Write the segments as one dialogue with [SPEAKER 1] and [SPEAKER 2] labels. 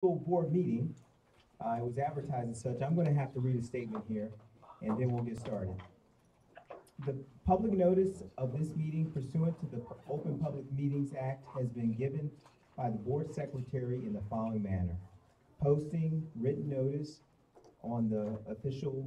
[SPEAKER 1] School board meeting. It was advertised as such. I'm going to have to read a statement here, and then we'll get started. The public notice of this meeting pursuant to the Open Public Meetings Act has been given by the board secretary in the following manner. Posting written notice on the official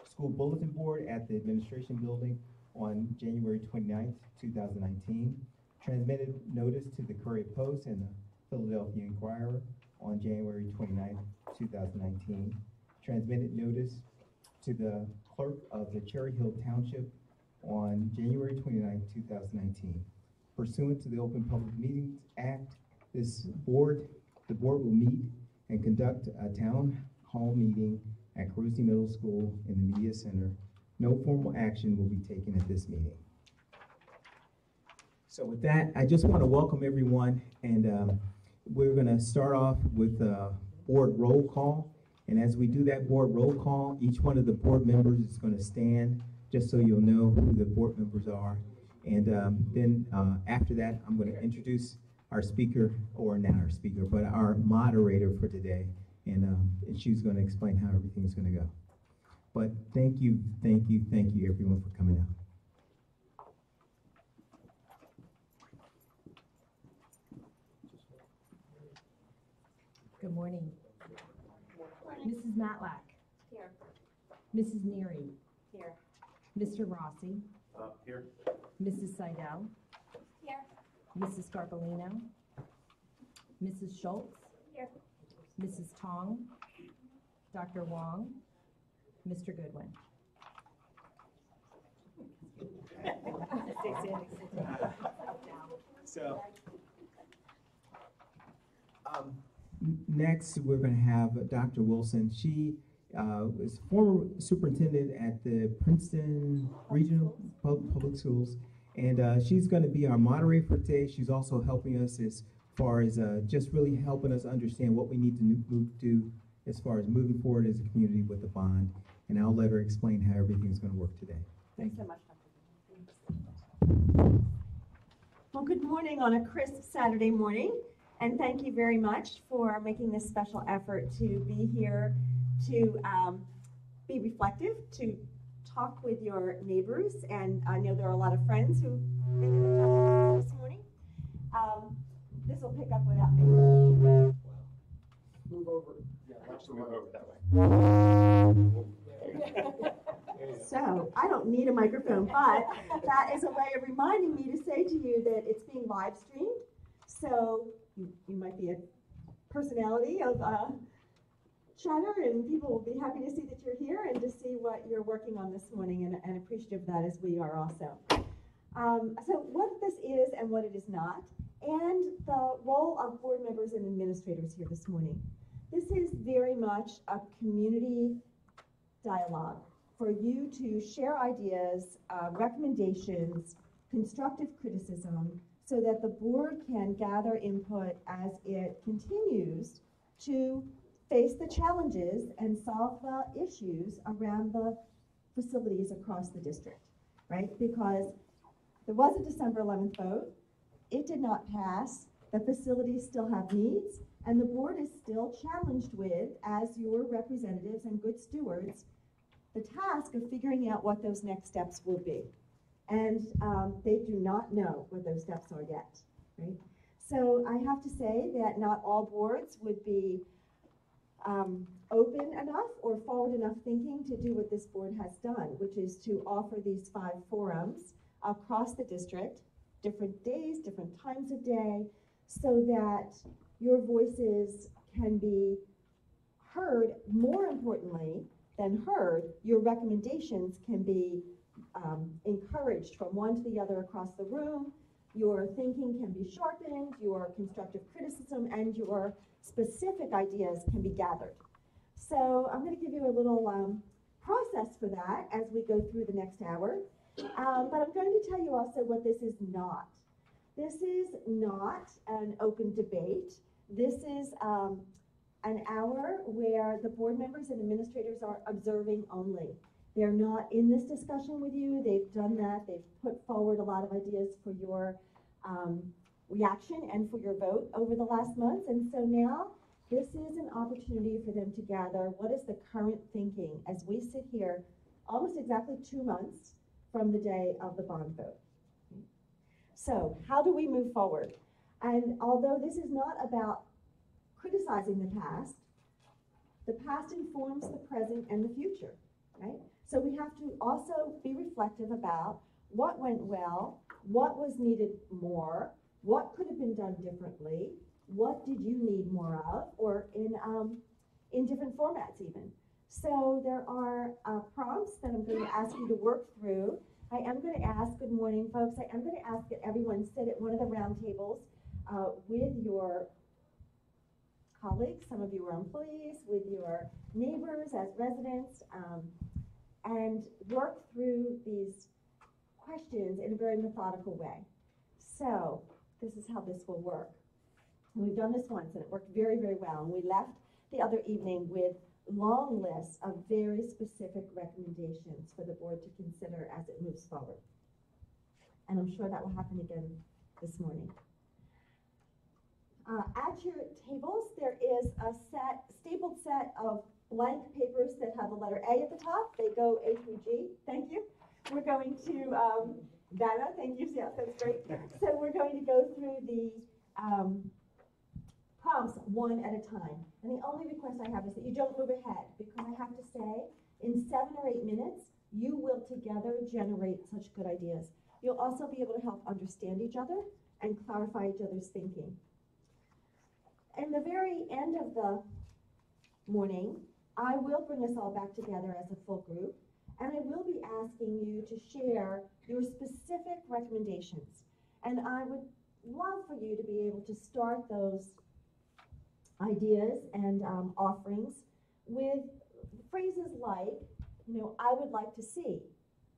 [SPEAKER 1] school bulletin board at the administration building on January 29th, 2019. Transmitted notice to the Courier Post and the Philadelphia Inquirer on January 29th, 2019. Transmitted notice to the clerk of the Cherry Hill Township on January 29th, 2019. Pursuant to the Open Public Meetings Act, the board will meet and conduct a town hall meeting at Carusi Middle School in the Media Center. No formal action will be taken at this meeting. So with that, I just want to welcome everyone, and we're going to start off with a board roll call. And as we do that board roll call, each one of the board members is going to stand just so you'll know who the board members are. And then after that, I'm going to introduce our speaker, or not our speaker, but our moderator for today. And she's going to explain how everything's going to go. But thank you everyone for coming out.
[SPEAKER 2] Good morning. Mrs. Matlack.
[SPEAKER 3] Here.
[SPEAKER 2] Mrs. Neary.
[SPEAKER 3] Here.
[SPEAKER 2] Mr. Rossi.
[SPEAKER 4] Here.
[SPEAKER 2] Mrs. Seidel.
[SPEAKER 3] Here.
[SPEAKER 2] Mrs. Scarpellino. Mrs. Schultz.
[SPEAKER 3] Here.
[SPEAKER 2] Mrs. Tong. Dr. Wong. Mr. Goodwin.
[SPEAKER 1] So, next we're going to have Dr. Wilson. She is former superintendent at the Princeton Regional Public Schools, and she's going to be our moderator for today. She's also helping us as far as just really helping us understand what we need to do as far as moving forward as a community with the bond. And I'll let her explain how everything's going to work today.
[SPEAKER 3] Thanks so much,
[SPEAKER 5] Dr. Well, good morning on a crisp Saturday morning, and thank you very much for making this special effort to be here, to be reflective, to talk with your neighbors, and I know there are a lot of friends who made this morning. This will pick up without me.
[SPEAKER 4] Move over. Yeah, watch the move over that way.
[SPEAKER 5] So, I don't need a microphone, but that is a way of reminding me to say to you that it's being live streamed. So, you might be a personality of chatter, and people will be happy to see that you're here and to see what you're working on this morning, and appreciative of that, as we are also. So, what this is and what it is not, and the role of board members and administrators here this morning. This is very much a community dialogue for you to share ideas, recommendations, constructive criticism, so that the board can gather input as it continues to face the challenges and solve the issues around the facilities across the district, right? Because there was a December 11th vote. It did not pass. The facilities still have needs, and the board is still challenged with, as your representatives and good stewards, the task of figuring out what those next steps will be. And they do not know what those steps are yet, right? So I have to say that not all boards would be open enough or forward enough thinking to do what this board has done, which is to offer these 5 forums across the district, different days, different times of day, so that your voices can be heard. More importantly than heard, your recommendations can be encouraged from one to the other across the room. Your thinking can be sharpened, your constructive criticism and your specific ideas can be gathered. So I'm going to give you a little process for that as we go through the next hour. But I'm going to tell you also what this is not. This is not an open debate. This is an hour where the board members and administrators are observing only. They're not in this discussion with you. They've done that. They've put forward a lot of ideas for your reaction and for your vote over the last month. And so now This is an opportunity for them to gather what is the current thinking as we sit here almost exactly 2 months from the day of the bond vote. So how do we move forward? And although this is not about criticizing the past informs the present and the future, right? So we have to also be reflective about what went well, what was needed more, what could have been done differently, what did you need more of, or in different formats even. So there are prompts that I'm going to ask you to work through. I am going to ask, good morning folks, I am going to ask that everyone sit at one of the round tables with your colleagues, some of you are employees, with your neighbors as residents, and work through these questions in a very methodical way. So this is how this will work. And we've done this once and it worked very, very well. And we left the other evening with long lists of very specific recommendations for the board to consider as it moves forward. And I'm sure that will happen again this morning. At your tables, there is a stapled set of blank papers that have the letter A at the top. They go A through G. Thank you. We're going to, Vanna, thank you. Yeah, that's great. So we're going to go through the prompts one at a time. And the only request I have is that you don't move ahead, because I have to say, in 7 or 8 minutes, you will together generate such good ideas. You'll also be able to help understand each other and clarify each other's thinking. In the very end of the morning, I will bring us all back together as a full group, and I will be asking you to share your specific recommendations. And I would love for you to be able to start those ideas and offerings with phrases like, you know, I would like to see,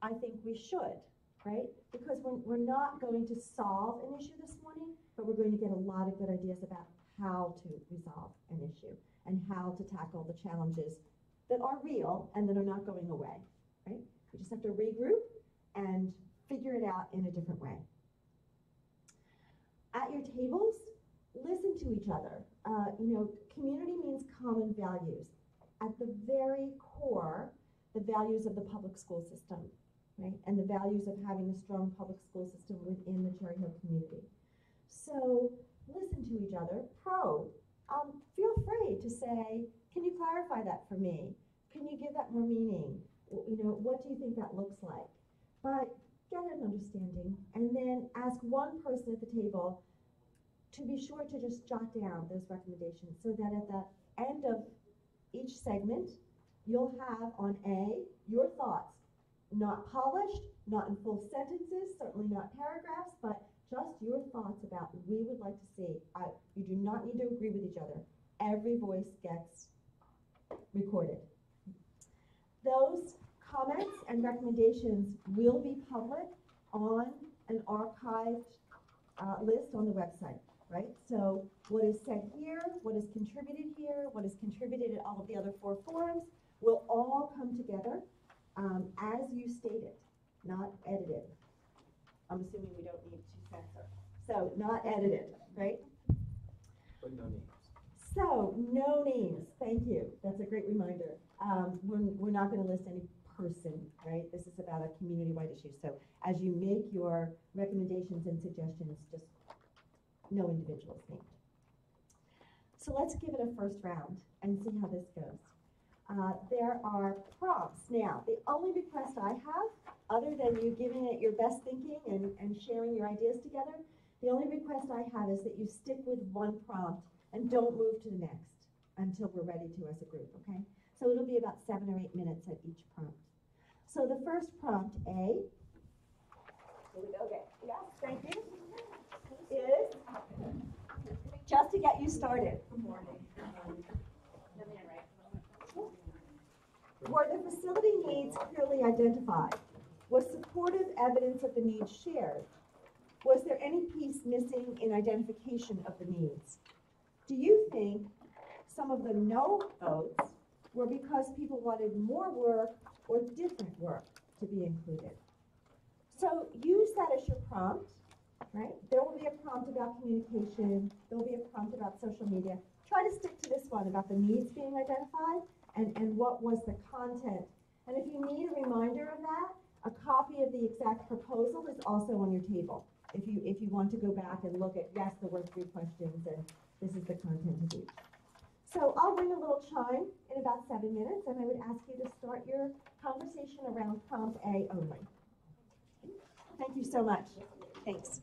[SPEAKER 5] I think we should, right? Because we're not going to solve an issue this morning, but we're going to get a lot of good ideas about how to resolve an issue and how to tackle the challenges that are real and that are not going away, right? We just have to regroup and figure it out in a different way. At your tables, listen to each other. You know, community means common values. At the very core, the values of the public school system, right? And the values of having a strong public school system within the Cherry Hill community. So listen to each other, probe. Feel free to say, can you clarify that for me? Can you give that more meaning? You know, what do you think that looks like? But get an understanding, and then ask one person at the table to be sure to just jot down those recommendations so that at the end of each segment, you'll have on A, your thoughts, not polished, not in full sentences, certainly not paragraphs, but just your thoughts about we would like to see. You do not need to agree with each other. Every voice gets recorded. Those comments and recommendations will be public on an archived list on the website, right? So what is said here, what is contributed here, what is contributed in all of the other 4 forums will all come together as you stated, not edited. I'm assuming we don't need to censor. So not edited, right?
[SPEAKER 1] But no names.
[SPEAKER 5] So no names, thank you. That's a great reminder. We're not going to list any person, right? This is about a community-wide issue. So as you make your recommendations and suggestions, just no individuals named. So let's give it a first round and see how this goes. There are prompts. Now, the only request I have, other than you giving it your best thinking and sharing your ideas together, the only request I have is that you stick with one prompt and don't move to the next until we're ready to as a group, okay? So it'll be about 7 or 8 minutes at each prompt. So the first prompt, A, here we go, okay, yes, thank you, is just to get you started. Good morning. Were the facility needs clearly identified? Was supportive evidence of the needs shared? Was there any piece missing in identification of the needs? Do you think some of the no votes were because people wanted more work or different work to be included? So use that as your prompt, right? There will be a prompt about communication. There will be a prompt about social media. try to stick to this one about the needs being identified and what was the content. And if you need a reminder of that, a copy of the exact proposal is also on your table. If you want to go back and look at, yes, there were 3 questions and this is the content of each. So I'll ring a little chime in about 7 minutes, and I would ask you to start your conversation around prompt A only. Thank you so much. Thanks.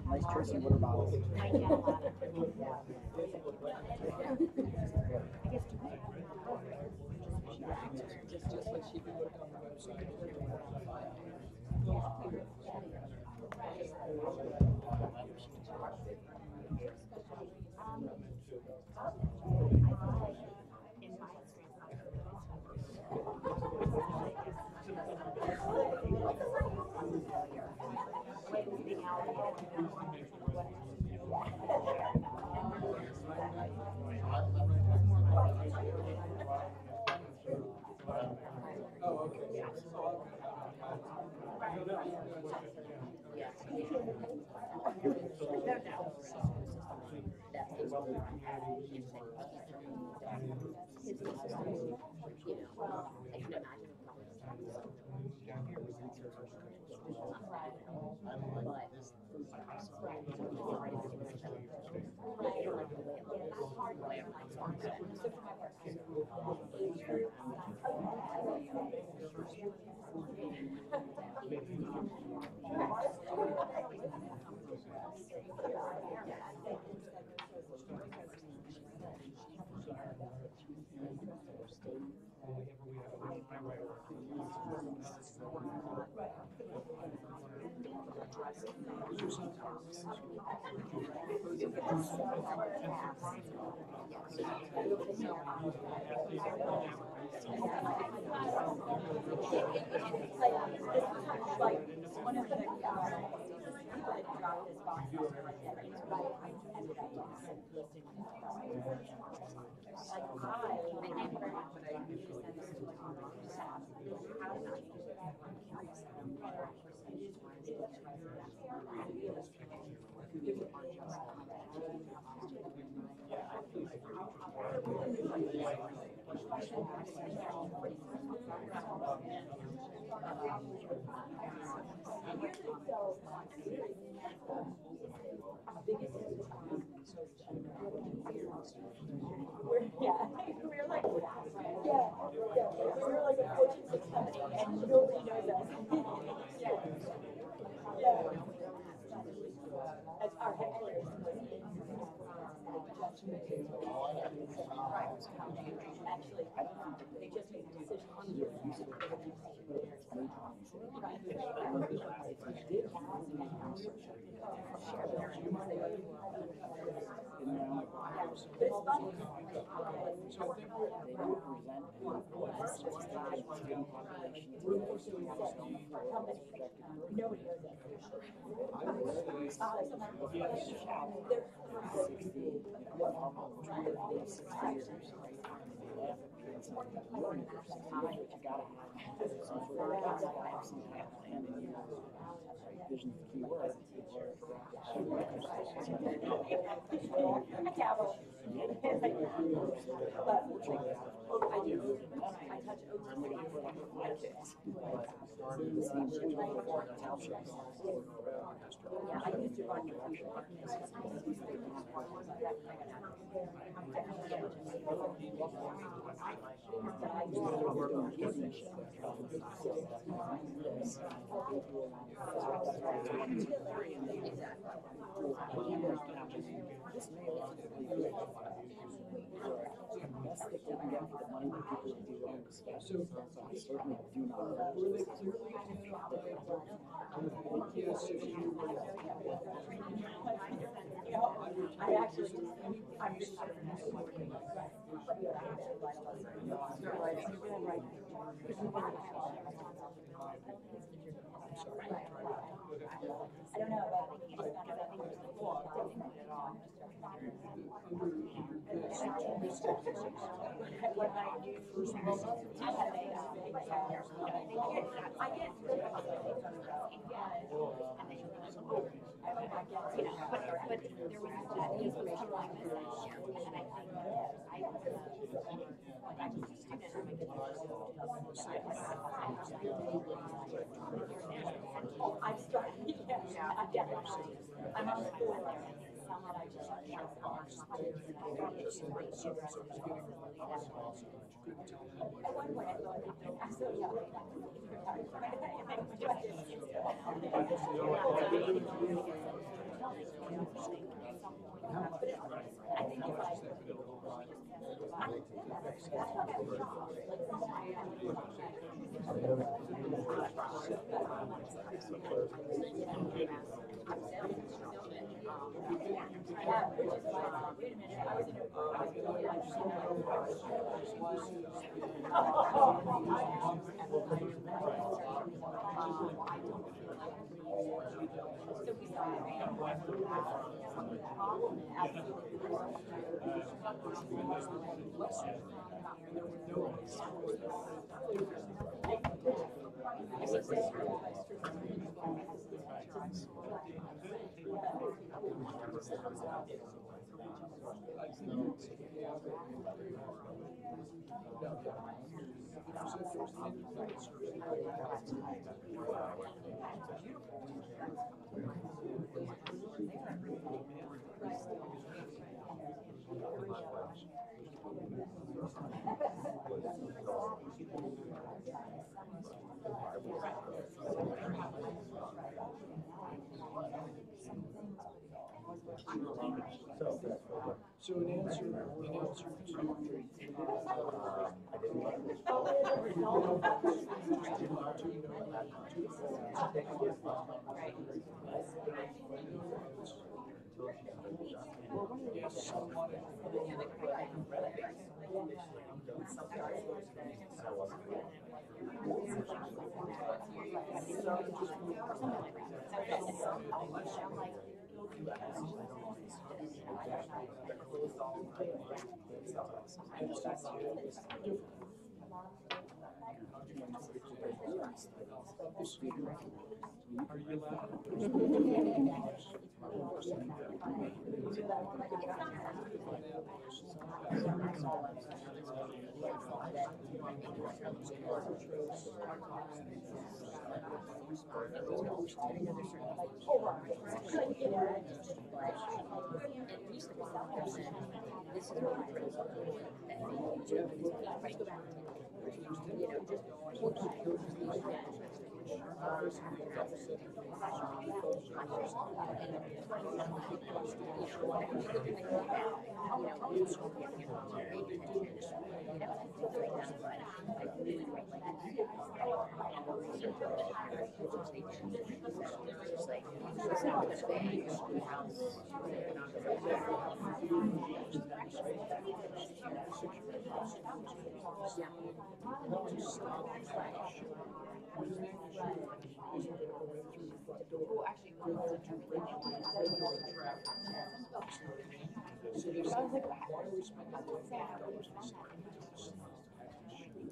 [SPEAKER 3] Nice Tracy water bottles. Just like she can look on the website. Vision's the key word. Best that they can get for the money that people would be willing to spend. So I certainly do not
[SPEAKER 5] I actually I don't know about I think there's I've started, yeah, I'm definitely, I'm on the board. Someone I just, at one point I thought, I'm so young. I think if I.
[SPEAKER 3] So in answer to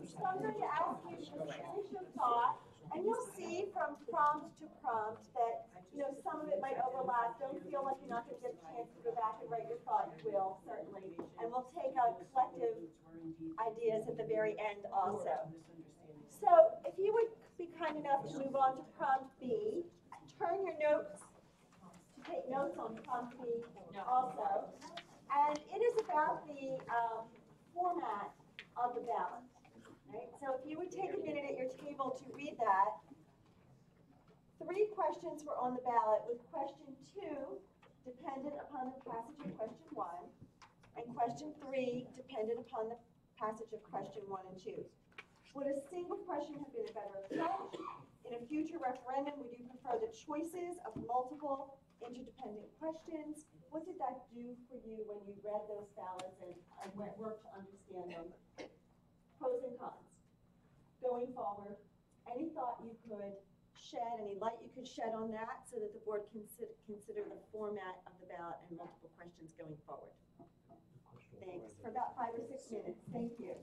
[SPEAKER 3] So I'm going to ask you to finish your thought, and you'll see from prompt to prompt that, some of it might overlap. Don't feel like you're not going to get a chance to go back and write your thought. You will, certainly. And we'll take out collective ideas at the very end also. So if you would be kind enough to move on to prompt B, turn your notes to take notes on prompt B also. And it is about the format of the ballot. Right? So if you would take a minute at your table to read that, 3 questions were on the ballot, with question 2 dependent upon the passage of question 1, and question 3 dependent upon the passage of question 1 and 2. Would a single question have been a better approach? In a future referendum, would you prefer the choices of multiple interdependent questions? What did that do for you when you read those ballots and worked to understand them? Pros and cons. Going forward, any thought you could shed, any light you could shed on that so that the board consider the format of the ballot and multiple questions going forward?
[SPEAKER 5] Thanks, for about 5 or 6 minutes, thank you.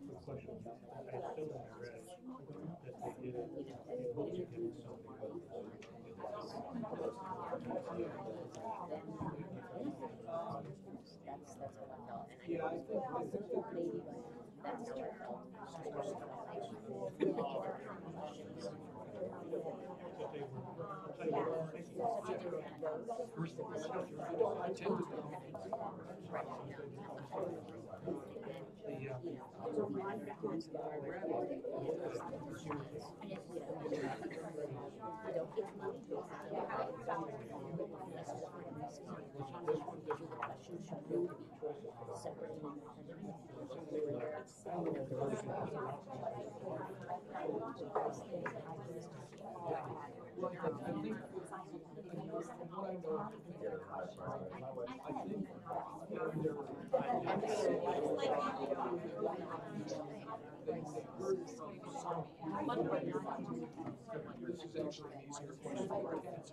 [SPEAKER 6] This is actually an easier question for kids.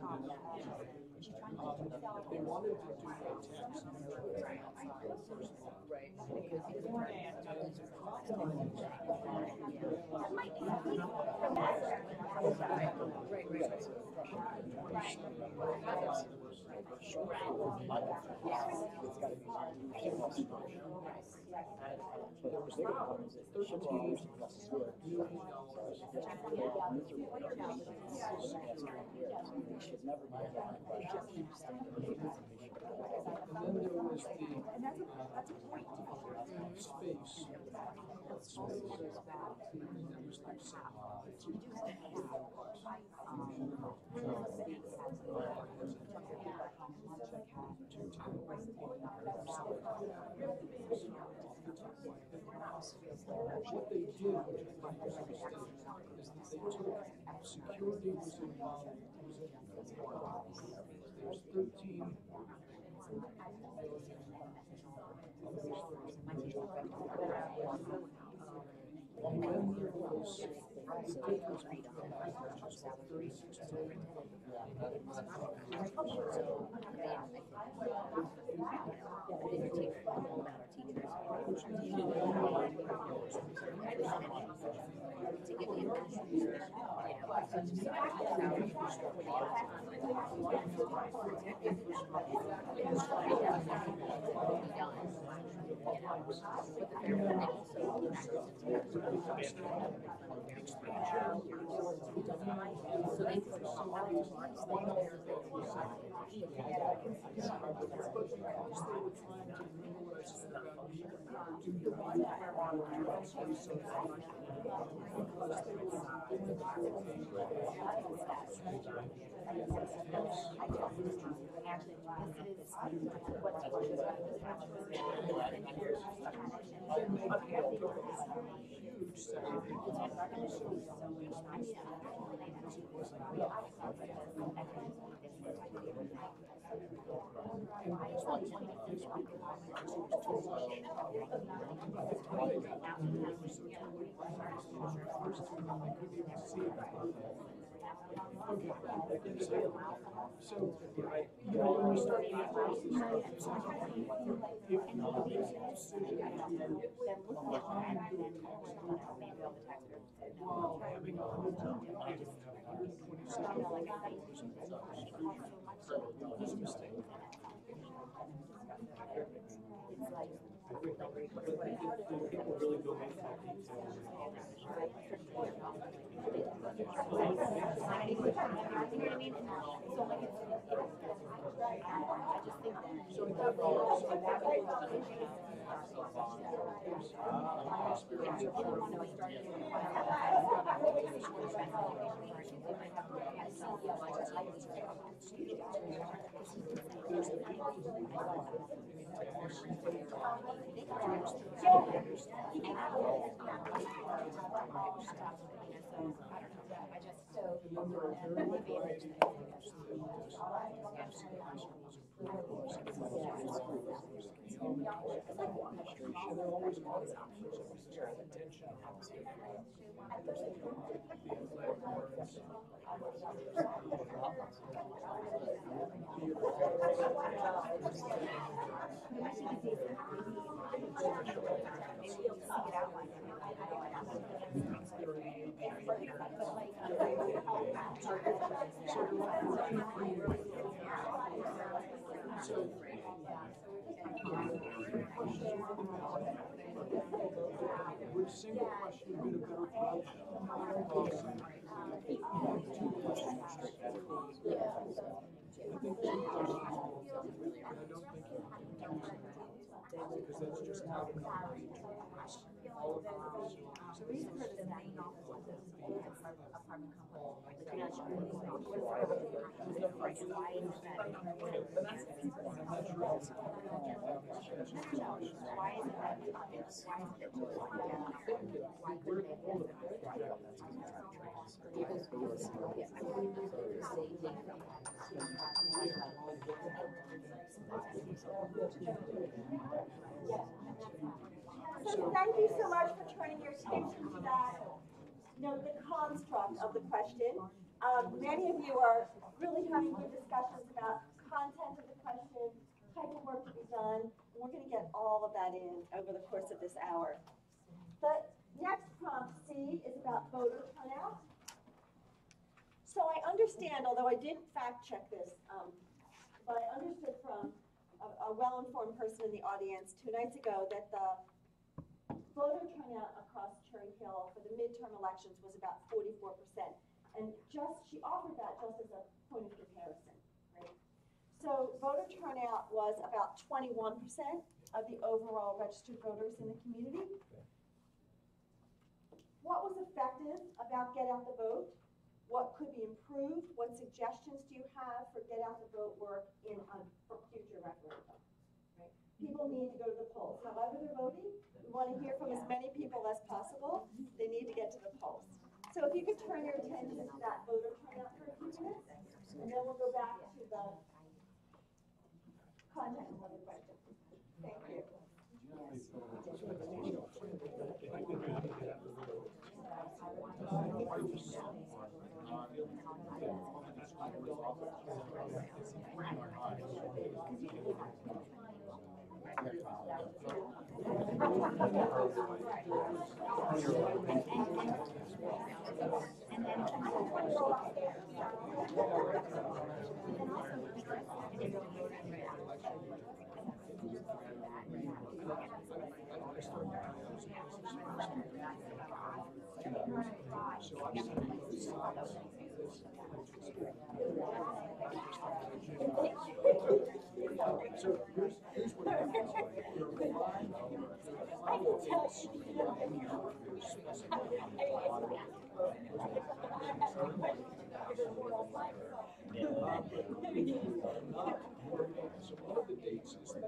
[SPEAKER 6] They wanted to do a text. What they did, which I think was a mistake, is that they took security was involved. There's 13 and then there was difference between just 36 So, you know, when we start to get those, if not this decision while having a whole was a mistake.
[SPEAKER 4] People really go into that detail.
[SPEAKER 6] Would a single question have been a better approach? Two questions. I think two questions. I don't think because that's just how it all of our
[SPEAKER 7] The reason for this main office was apartment complex. Why is that? Why is that?
[SPEAKER 3] So thank you so much for turning your attention to that, the construct of the question. Many of you are really having good discussions about content of the question, type of work to be done, and we're going to get all of that in over the course of this hour. The next prompt, C, is about voter turnout. So I understand, although I didn't fact check this, but I understood from a well-informed person in the audience 2 nights ago that the voter turnout across Cherry Hill for the midterm elections was about 44%. And she offered that just as a point of comparison, right? So voter turnout was about 21% of the overall registered voters in the community. What was effective about Get Out the Vote? What could be improved? What suggestions do you have for Get Out the Vote work for future referendum? Right? People need to go to the polls. However they're voting, we want to hear from as many people as possible. They need to get to the polls. So if you could turn your attention to that voter turnout for a few minutes, and then we'll go back to the content of the question. Thank you.
[SPEAKER 6] So here's what it is.
[SPEAKER 3] I can tell
[SPEAKER 6] So one of the dates is the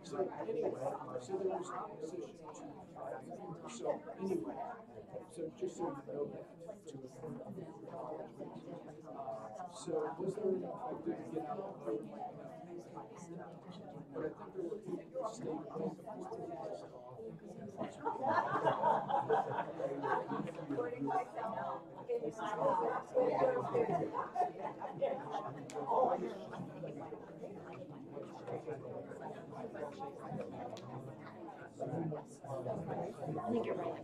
[SPEAKER 6] So anyway, so there was opposition to, so anyway, so just so you know that, so was there an effective Get Out the Vote? But I think there were people that stayed
[SPEAKER 7] I think you're right.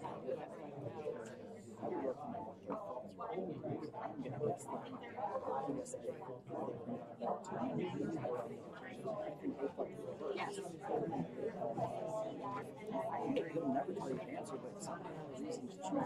[SPEAKER 6] They'll never tell you the answer, but somehow the reason to choose yes.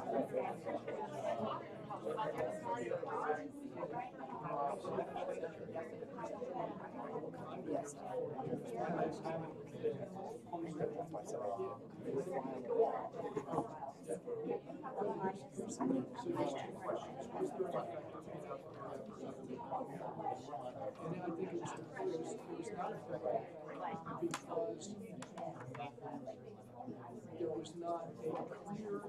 [SPEAKER 8] And I think it was not effective because there was not a clear explanation.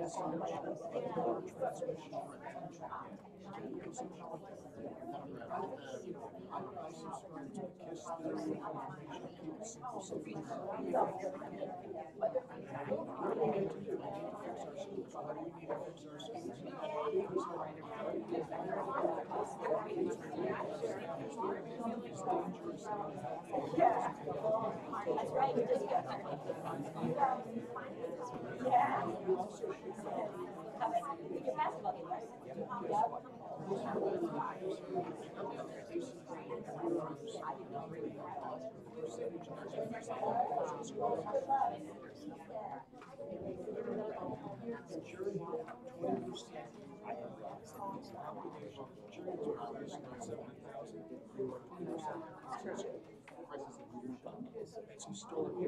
[SPEAKER 8] So information was given, there was not a clear message of transmission or attention. I subscribe to the KISS theory of information, keep it simple, simple. What do we need to do? We need to fix our schools. Why do we need to fix our schools?
[SPEAKER 3] That's right, you just got yeah. Your basketball game, right?
[SPEAKER 8] It's historical.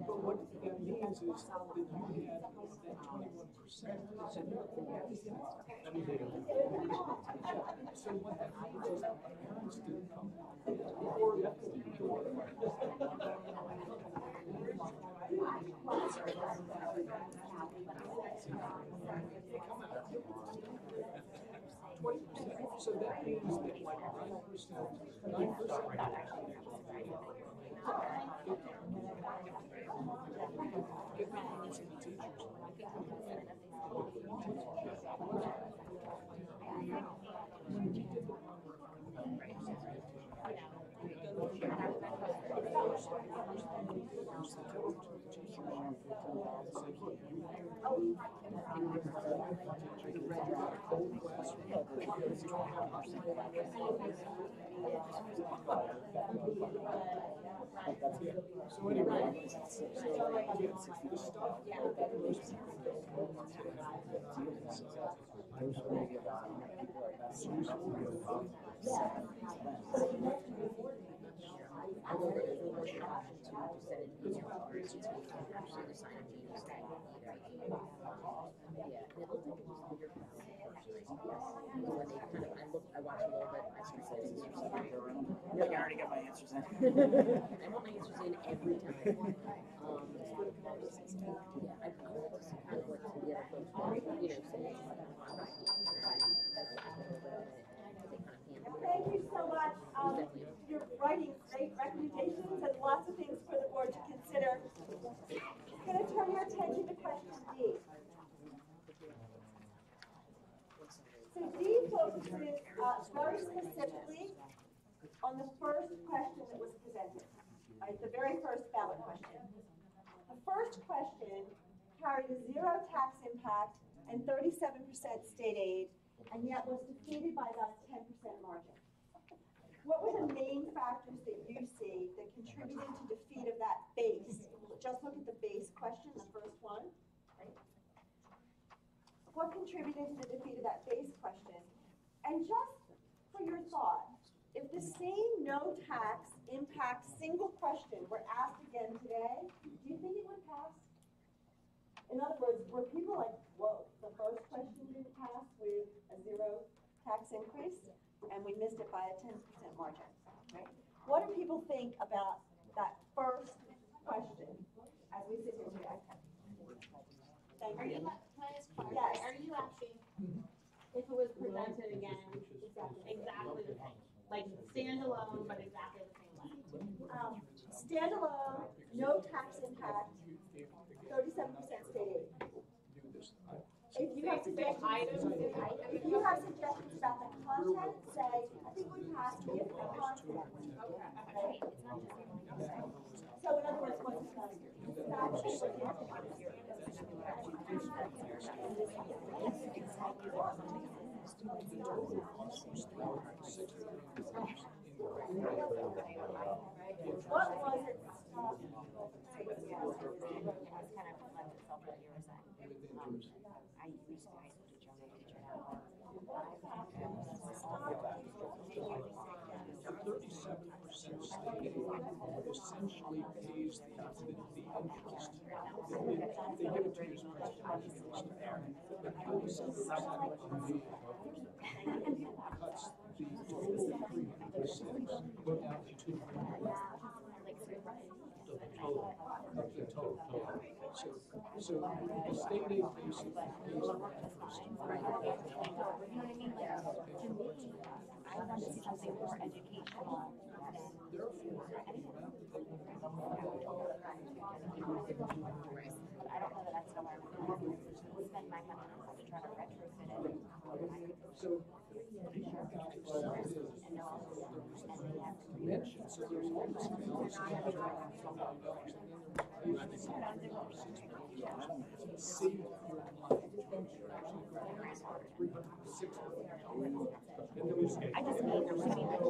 [SPEAKER 8] But what that means is that you had that 21%. So what that means is that parents didn't come or so that means that like 9% get parents and the teachers. So anyway, the stuff
[SPEAKER 7] I watched a little bit.
[SPEAKER 6] Like I already got my answers in.
[SPEAKER 7] I want my answers in every time. Yeah, I want to see kind of what some of the other folks say.
[SPEAKER 3] Thank you so much. You're writing great recommendations and lots of things for the board to consider. I'm going to turn your attention to question D. So D focuses very specifically on the first question that was presented, right? The very first ballot question. The first question carried a 0 tax impact and 37% state aid, and yet was defeated by that 10% margin. What were the main factors that you see that contributed to defeat of that base? Just look at the base question, the first one. Right? What contributed to the defeat of that base question? And just for your thought, if the same no tax impact single question were asked again today, do you think it would pass? In other words, were people like, whoa, the first question didn't pass with a 0 tax increase, and we missed it by a 10% margin, right? What do people think about that first question as we sit here today? Thank you.
[SPEAKER 9] Can I just clarify?
[SPEAKER 3] Yes.
[SPEAKER 9] Are you asking if it was presented again exactly the same? Like standalone, but exactly the same way?
[SPEAKER 3] Standalone, no tax impact, 37% state aid. If you have suggestions, if you have suggestions about the content, say, I think we passed if the content. Okay. So in other words, what's the content? What was it?
[SPEAKER 8] Essentially pays the interest. They give it to you as principal interest. The 37% cuts the total 306 down to 200. So the state aid basically pays the interest.
[SPEAKER 7] I want to see something more educational.
[SPEAKER 8] Therefore, the amount that they want
[SPEAKER 7] But I don't know that that's how I would spend my money to try to retrofit it.
[SPEAKER 8] so mention, so there's all this analysis around $12,000, and then there's save your life. You're actually going to $360. And there was,
[SPEAKER 7] I just mean there should be like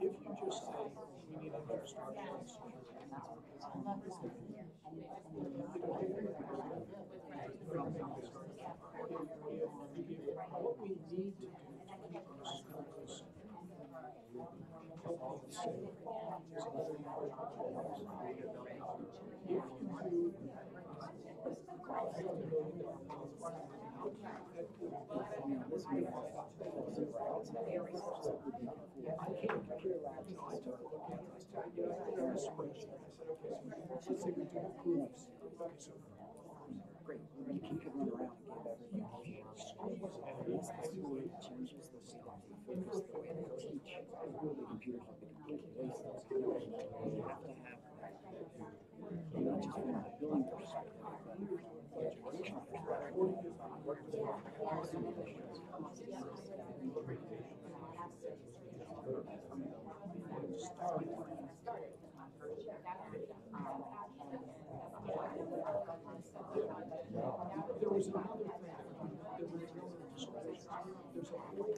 [SPEAKER 8] if you just say we need infrastructure and security, what we need to do to keep our schools healthy and safe is another if you do $50 million, I can't compare that. I took a look at it. I did a spreadsheet. I said, okay, so let's say we do groups. Okay, so
[SPEAKER 6] Great. You can run around and give everything.
[SPEAKER 8] schools and
[SPEAKER 6] Absolutely changes the focus, the way they teach. The computers have become complacent. You have to have not just from a billing perspective, but education
[SPEAKER 8] there was another thing that was there's a whole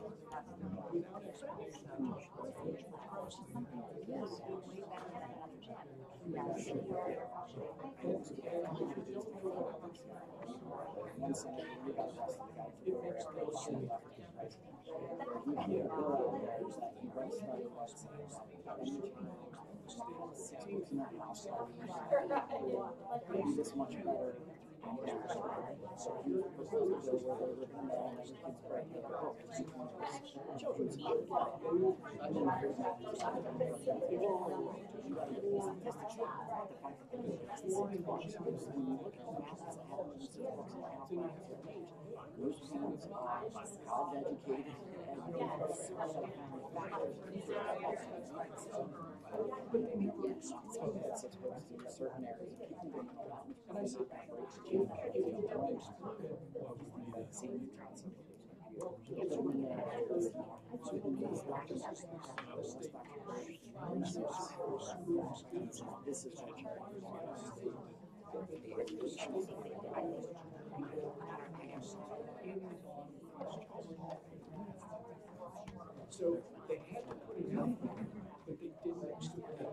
[SPEAKER 8] without explanation,
[SPEAKER 6] this much better. College educated. It's exposed to certain areas.
[SPEAKER 8] and I said,
[SPEAKER 6] this is
[SPEAKER 8] so they had to put it out, but they didn't explain.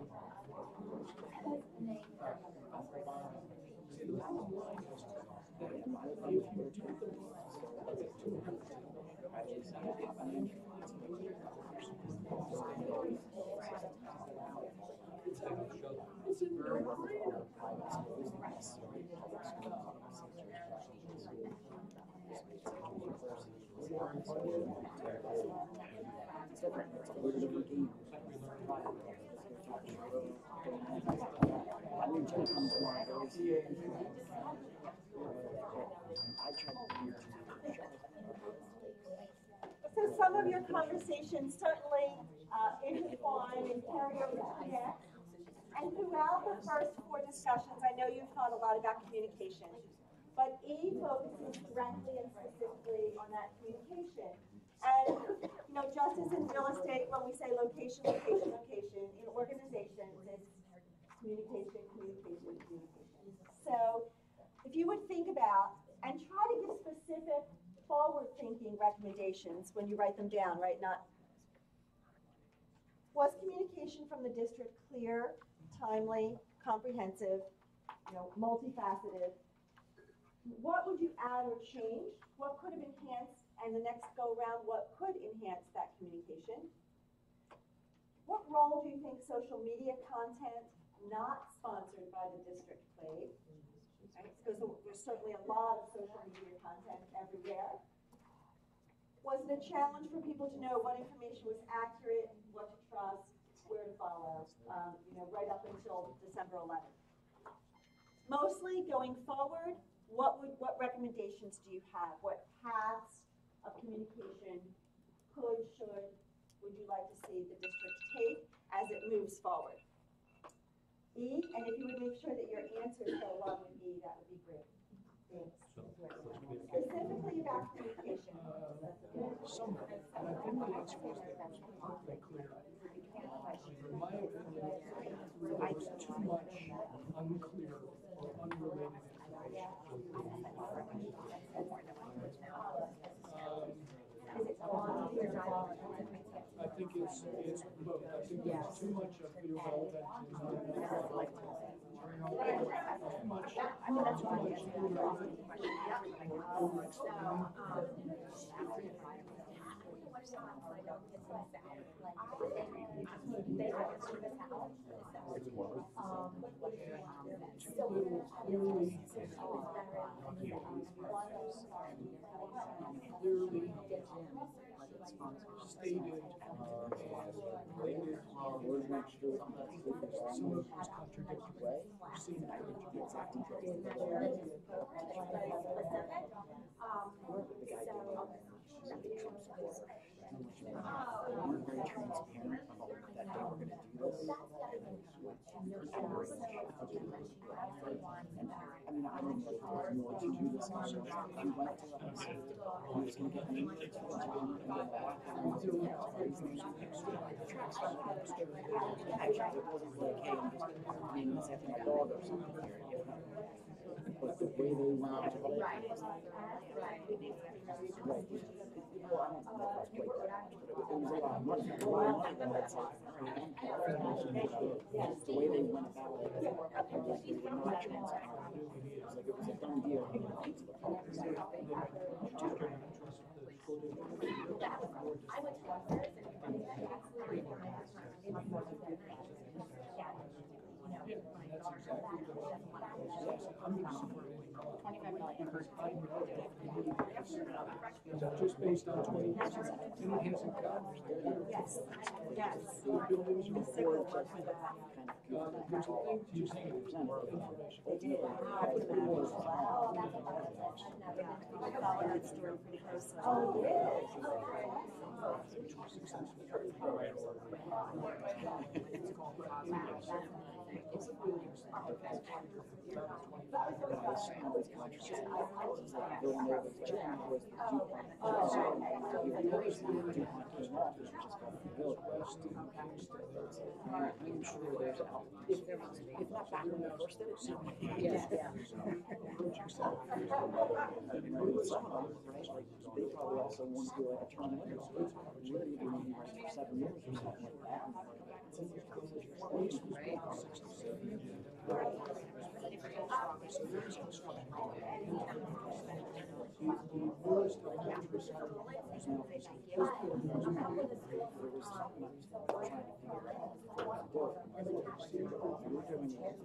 [SPEAKER 3] So some of your conversations certainly intertwine and carry over to the next. And throughout the first 4 discussions, I know you've thought a lot about communication, but E focuses directly and specifically on that communication. And, you know, just as in real estate, when we say location, location, location, in organizations, it's communication, communication, communication. So if you would think about and try to give specific forward-thinking recommendations when you write them down, right? Was communication from the district clear, timely, comprehensive, you know, multifaceted? What would you add or change? What could have enhanced, and the next go around, what could enhance that communication? What role do you think social media content not sponsored by the district played? Right? Because there's certainly a lot of social media content everywhere. Was it a challenge for people to know what information was accurate, what to trust, where to follow, you know, right up until December 11th? Mostly going forward, what recommendations do you have? What paths of communication would you like to see the district take as it moves forward? E, and if you would make sure that your answers go along with E, that would be great. Thanks. Specifically about communication.
[SPEAKER 8] Somewhat, and I think the answer was that it was perfectly clear. In my opinion, there was too much unclear or unrelated I think it's both. I think there's too much of the irrelevant and not enough. Too much irrelevant or over-explaining. Too little clearly stated and related. Some of it was contradictory. Seemed weren't very transparent about that they were going to do this. I mean, I don't know if I was willing to do this. So we went to him and said he was going to get me actually, it wasn't really okay. I mean, it's like my dog or something here. But the way they went about it, well, I don't know if that's quite that, but it was a lot of money. But it's like, the way they went about it, they were not transparent. It was a done deal. Is that just based on 20 years? And it hasn't gotten
[SPEAKER 5] Yes. Yes.
[SPEAKER 8] the buildings are
[SPEAKER 5] There's a
[SPEAKER 8] thing to use more information.
[SPEAKER 5] They did. I follow that story pretty closely. Oh, really?
[SPEAKER 6] I'm sure there's if not back when we first did it, so
[SPEAKER 5] Yes.
[SPEAKER 6] they probably also want to do like a tournament. We're going to be doing this for 7 years or something like that. newest elementary school is now for schools. There was not much trying to figure out what to do. We're doing it.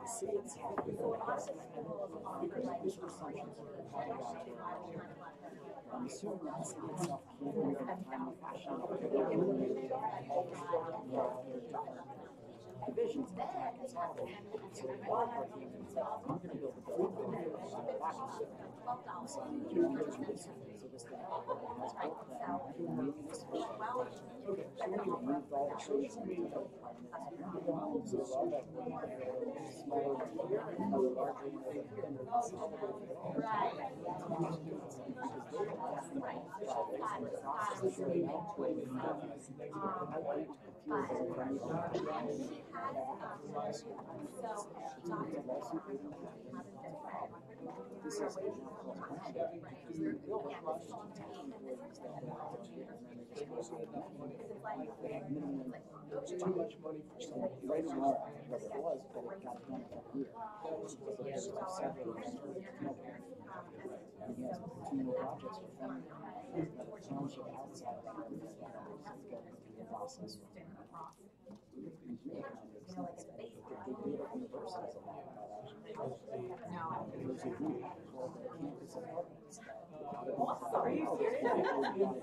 [SPEAKER 6] The city itself, because these assumptions I'm assuming that the city itself can't do it in a timely fashion. Divisions of attack is happening. So the ball party is I'm going to build a building. So you know, there's reason. So this thing has built that. Everyone needs to be okay. So when you moved all the churches into the apartments, so all that smaller here and the larger over here, and they're this is there's too much money for someone right now, whatever it was, but it got done that year. There's several and he has 2 more projects for family. The township outside of that is going through the process. The beautiful universities allow that actually. There's a group called the Campus Apartments.
[SPEAKER 3] Are you serious? But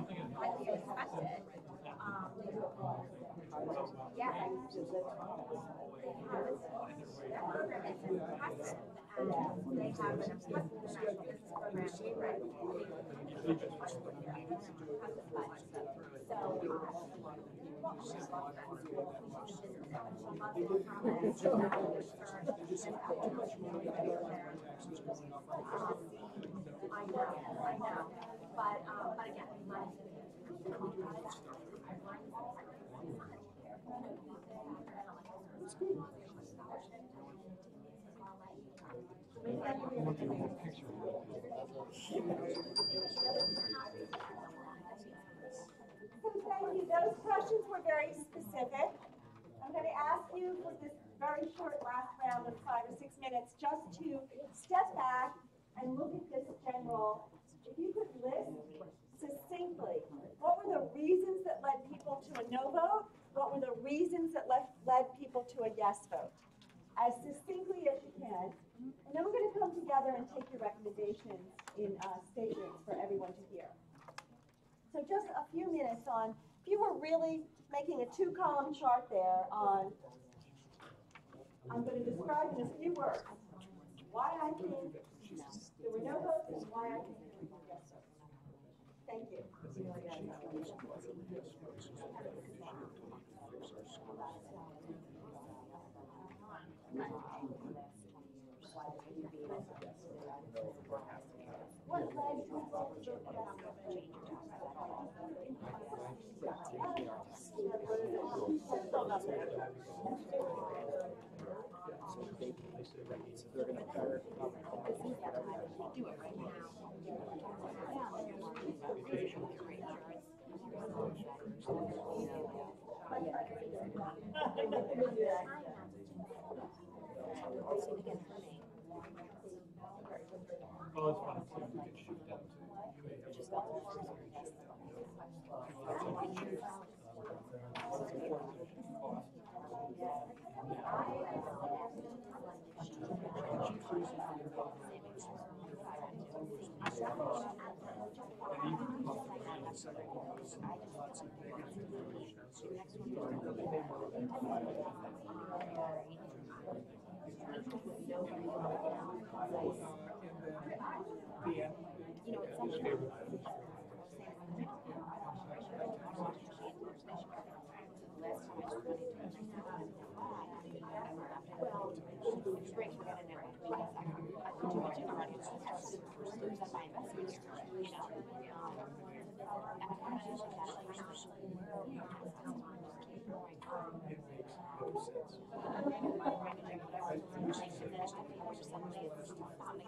[SPEAKER 3] again, So thank you. Those questions were very specific. I'm going to ask you for this very short last round of 5 or 6 minutes just to step back and look at this general. If you could list succinctly, what were the reasons that led people to a no vote? What were the reasons that led people to a yes vote? As succinctly as you can. And then we're going to come together and take your recommendations in statements for everyone to hear. So just a few minutes on, if you were really making a 2-column chart there on, I'm going to describe in a few words why I think there were no votes and why I think there were yes votes. Thank you. What led you
[SPEAKER 6] they're going to fire
[SPEAKER 7] do it right now.
[SPEAKER 4] Well, it's fun too. You can shoot down too.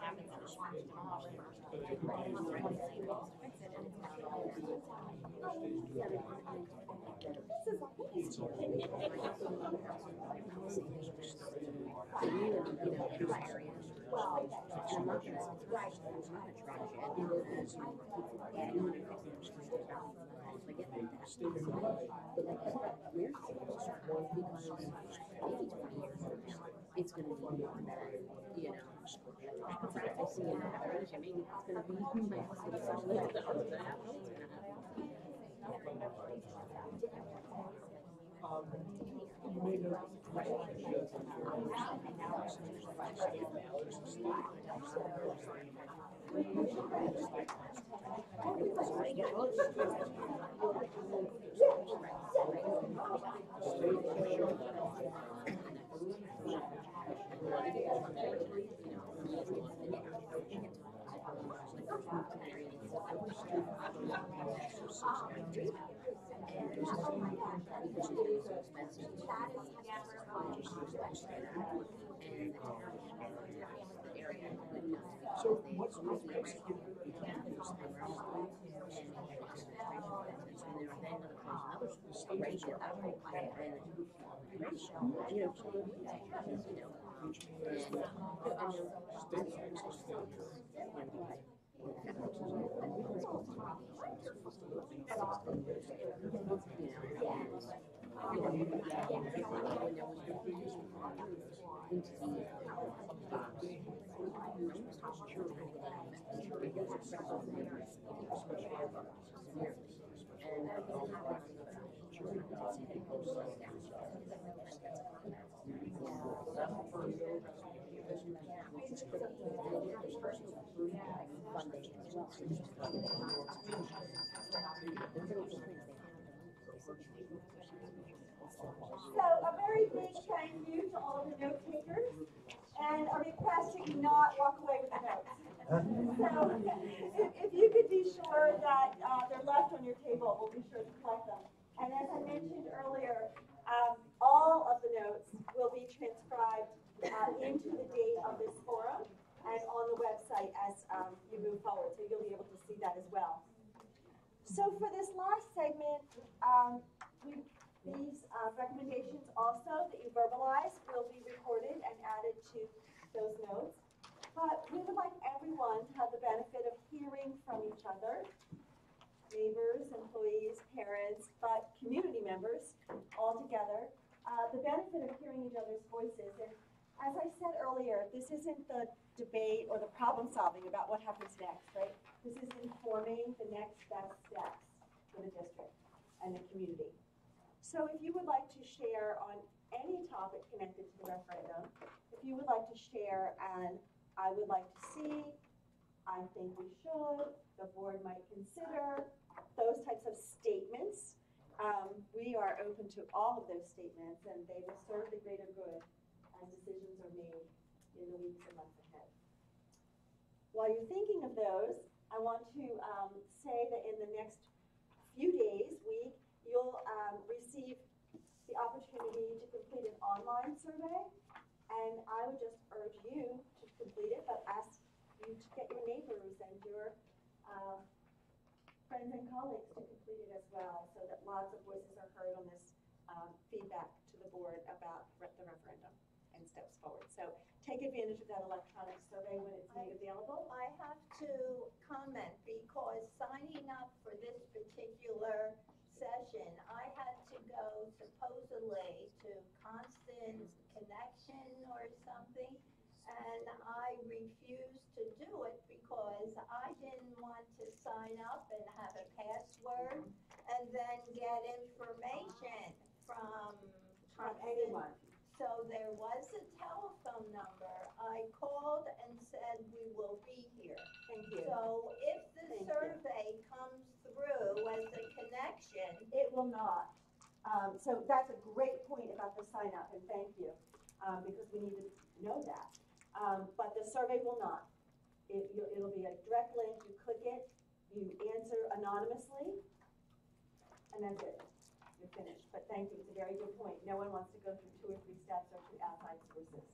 [SPEAKER 7] happens in the spring, tomorrow, fix it, and it's not all it's gonna be more than, you know, practicing and averaging, it's gonna be my husband's solid.
[SPEAKER 8] You may know so what's
[SPEAKER 3] So a very big thank you to all of the note takers and a request that you not walk away with the notes. So if you could be sure that they're left on your table, we'll be sure to collect them. And as I mentioned earlier, all of the notes will be transcribed into the date of this forum and on the website as you move forward. So you'll be able to see that as well. So for this last segment, these recommendations also that you verbalize will be recorded and added to those notes. But we would like everyone to have the benefit of hearing from each other, neighbors, employees, parents, but community members all together, the benefit of hearing each other's voices. And as I said earlier, this isn't the debate or the problem solving about what happens next, right? This is informing the next best steps for the district and the community. So if you would like to share on any topic connected to the referendum, if you would like to share and I would like to see, I think we should, the board might consider, those types of statements, we are open to all of those statements and they will serve the greater good as decisions are made in the weeks and months ahead. While you're thinking of those, I want to say that in the next few days, week, you'll receive the opportunity to complete an online survey, and I would just urge you to complete it, but ask you to get your neighbors and your friends and colleagues to complete it as well, so that lots of voices are heard on this feedback to the board about the referendum and steps forward. So take advantage of that electronic survey when it's made available.
[SPEAKER 10] I have to comment because signing up for this particular session, I had to go supposedly to Constant Connection or something, and I refused to do it because I didn't want to sign up and have a password and then get information from
[SPEAKER 3] anyone.
[SPEAKER 10] So there was a telephone number. I called and said we will be here.
[SPEAKER 3] Thank you.
[SPEAKER 10] So if the survey comes through as a connection,
[SPEAKER 3] It will not. So that's a great point about the sign up, and thank you, because we need to know that. But the survey will not. It'll be a direct link, you click it, you answer anonymously, and that's it. You're finished. But thank you, it's a very good point. No one wants to go through 2 or 3 steps or through outside sources.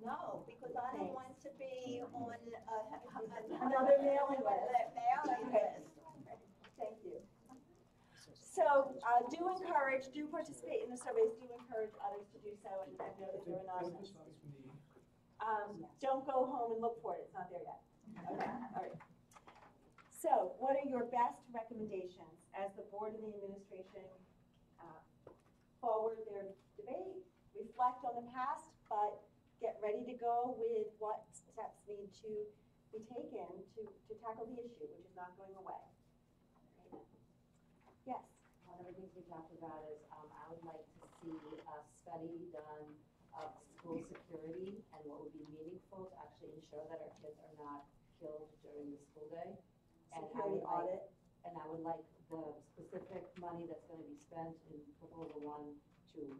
[SPEAKER 10] No, because I don't want to be on
[SPEAKER 3] Another mailing list.
[SPEAKER 10] Mailing list.
[SPEAKER 3] Thank you. So, do participate in the surveys, do encourage others to do so, and know that they're anonymous. Don't go home and look for it, it's not there yet. Okay, all right. So, what are your best recommendations as the board and the administration forward their debate, reflect on the past, but get ready to go with what steps need to be taken to tackle the issue, which is not going away? Yes.
[SPEAKER 11] One of the things we talked about is I would like to see a study done of school security and what would be meaningful to actually ensure that our kids are not killed during the school day.
[SPEAKER 3] Security audit.
[SPEAKER 11] And I would like the specific money that's going to be spent in proposal 1 to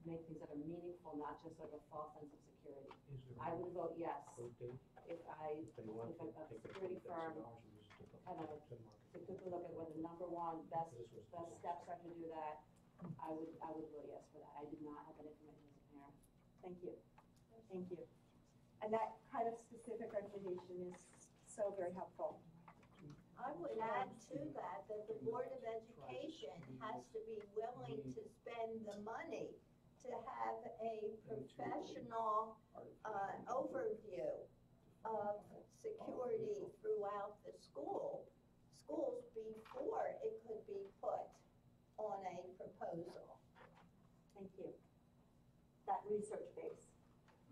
[SPEAKER 11] make things that are meaningful, not just like a false sense of security. I would vote yes if a security firm kind of took a look at whether number one best steps are to do that. I would vote yes for that. I did not have that information as a parent.
[SPEAKER 3] Thank you. Thank you. And that kind of specific recommendation is so very helpful.
[SPEAKER 10] I would add to that the Board of Education has to be willing to spend the money to have a professional overview of security throughout the schools before it could be put on a proposal.
[SPEAKER 3] Thank you. That research base.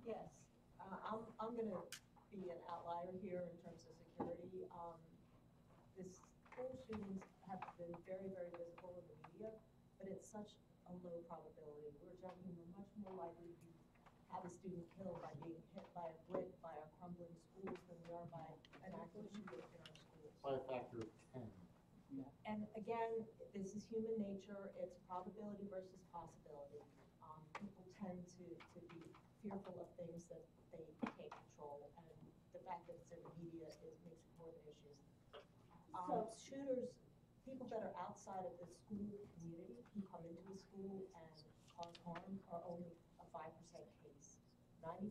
[SPEAKER 12] Yes, I'm going to be an outlier here in terms of security. The school shootings have been very, very visible in the media, but it's such a low probability. We're much more likely to have a student killed by being hit by a brick, by our crumbling schools, than we are by an active shooter in our schools.
[SPEAKER 8] By a factor of 10.
[SPEAKER 12] And again, this is human nature. It's probability versus possibility. People tend to be fearful of things that they can't control, and the fact that it's in the media makes it more of an issue. Shooters, people that are outside of the school community who come into the school and cause harm are only a 5% case. 95%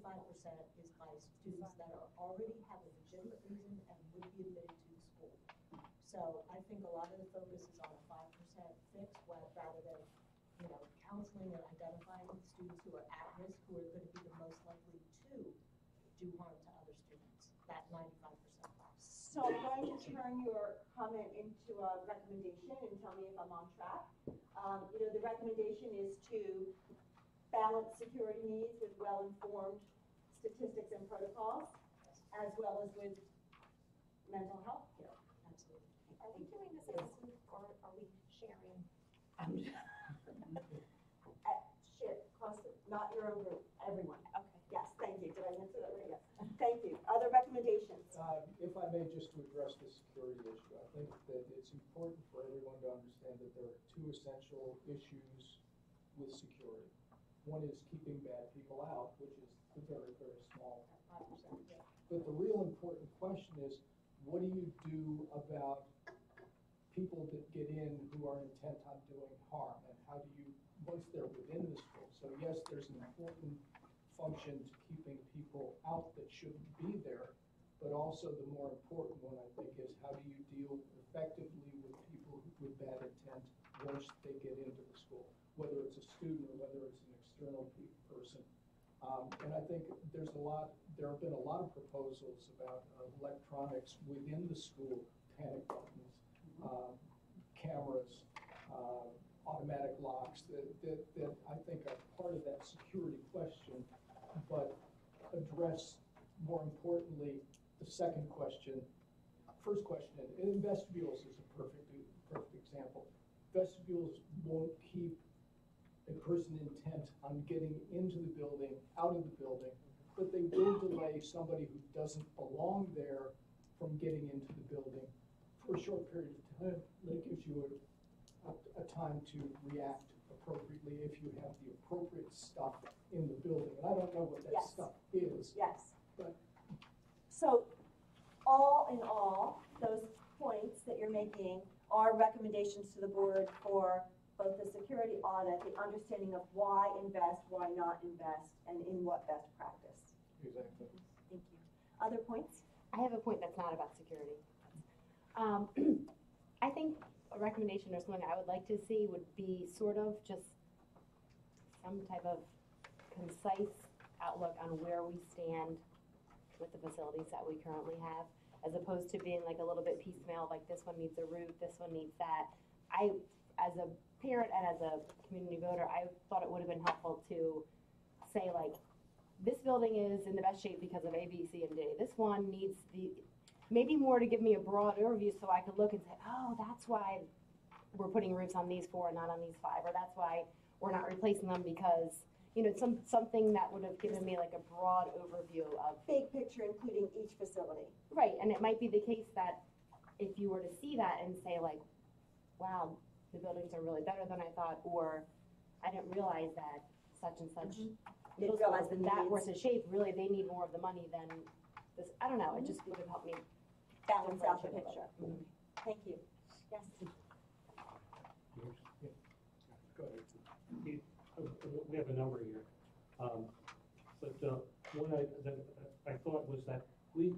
[SPEAKER 12] is by students that already have a legitimate reason and would be admitted to the school. So I think a lot of the focus is on a 5% fix rather than, counseling and identifying students who are at risk, who are going to be the most likely to do harm to other students. That 95%.
[SPEAKER 3] So I'm going to turn your comment into a recommendation and tell me if I'm on track. The recommendation is to balance security needs with well-informed statistics and protocols, as well as with mental health care.
[SPEAKER 12] Absolutely.
[SPEAKER 5] Are we doing this as a group or are we sharing?
[SPEAKER 3] Not your own group, everyone.
[SPEAKER 5] Okay.
[SPEAKER 3] Yes, thank you. Did I answer that right? Yes. Thank you. Other recommendations?
[SPEAKER 8] If I may, just to address the security issue, I think that it's important for everyone to understand that there are two essential issues with security. One is keeping bad people out, which is the very, very small 5%. But the real important question is, what do you do about people that get in who are intent on doing harm? And how do you, once they're within the school? So yes, there's an important function to keeping people out that shouldn't be there, but also the more important one, I think, is how do you deal effectively with people with bad intent once they get into the school, whether it's a student or whether it's an external person. And I think there have been a lot of proposals about electronics within the school, panic buttons, cameras, automatic locks that I think are part of that security question, but address, more importantly, the second question. First question, and vestibules is a perfect example. Vestibules won't keep a person intent on getting into the building, out of the building, but they will delay somebody who doesn't belong there from getting into the building for a short period of time. That gives you a time to react appropriately if you have the appropriate stuff in the building. And I don't know what that stuff is.
[SPEAKER 3] Yes.
[SPEAKER 8] But
[SPEAKER 3] so all in all, those points that you're making are recommendations to the board for both the security audit, the understanding of why invest, why not invest, and in what best practice.
[SPEAKER 8] Exactly.
[SPEAKER 5] Thank you. Other points?
[SPEAKER 11] I have a point that's not about security. I think a recommendation or something I would like to see would be sort of just some type of concise outlook on where we stand with the facilities that we currently have, as opposed to being like a little bit piecemeal, like this one needs a roof, this one needs that. As a parent and as a community voter, I thought it would have been helpful to say like, this building is in the best shape because of A, B, C, and D. This one needs maybe more to give me a broad overview so I could look and say, oh, that's why we're putting roofs on these 4 and not on these 5, or that's why we're not replacing them because, you know, something that would have given me like a broad overview of.
[SPEAKER 5] Big picture, including each facility.
[SPEAKER 11] Right, and it might be the case that if you were to see that and say like, wow, the buildings are really better than I thought, or I didn't realize that such and such middle school is in that worse a shape, really they need more of the money than this, I don't know, it just would have helped me
[SPEAKER 5] Balance out the picture. Thank you. Yes.
[SPEAKER 8] Go ahead. We have a number here. But one that I thought was that we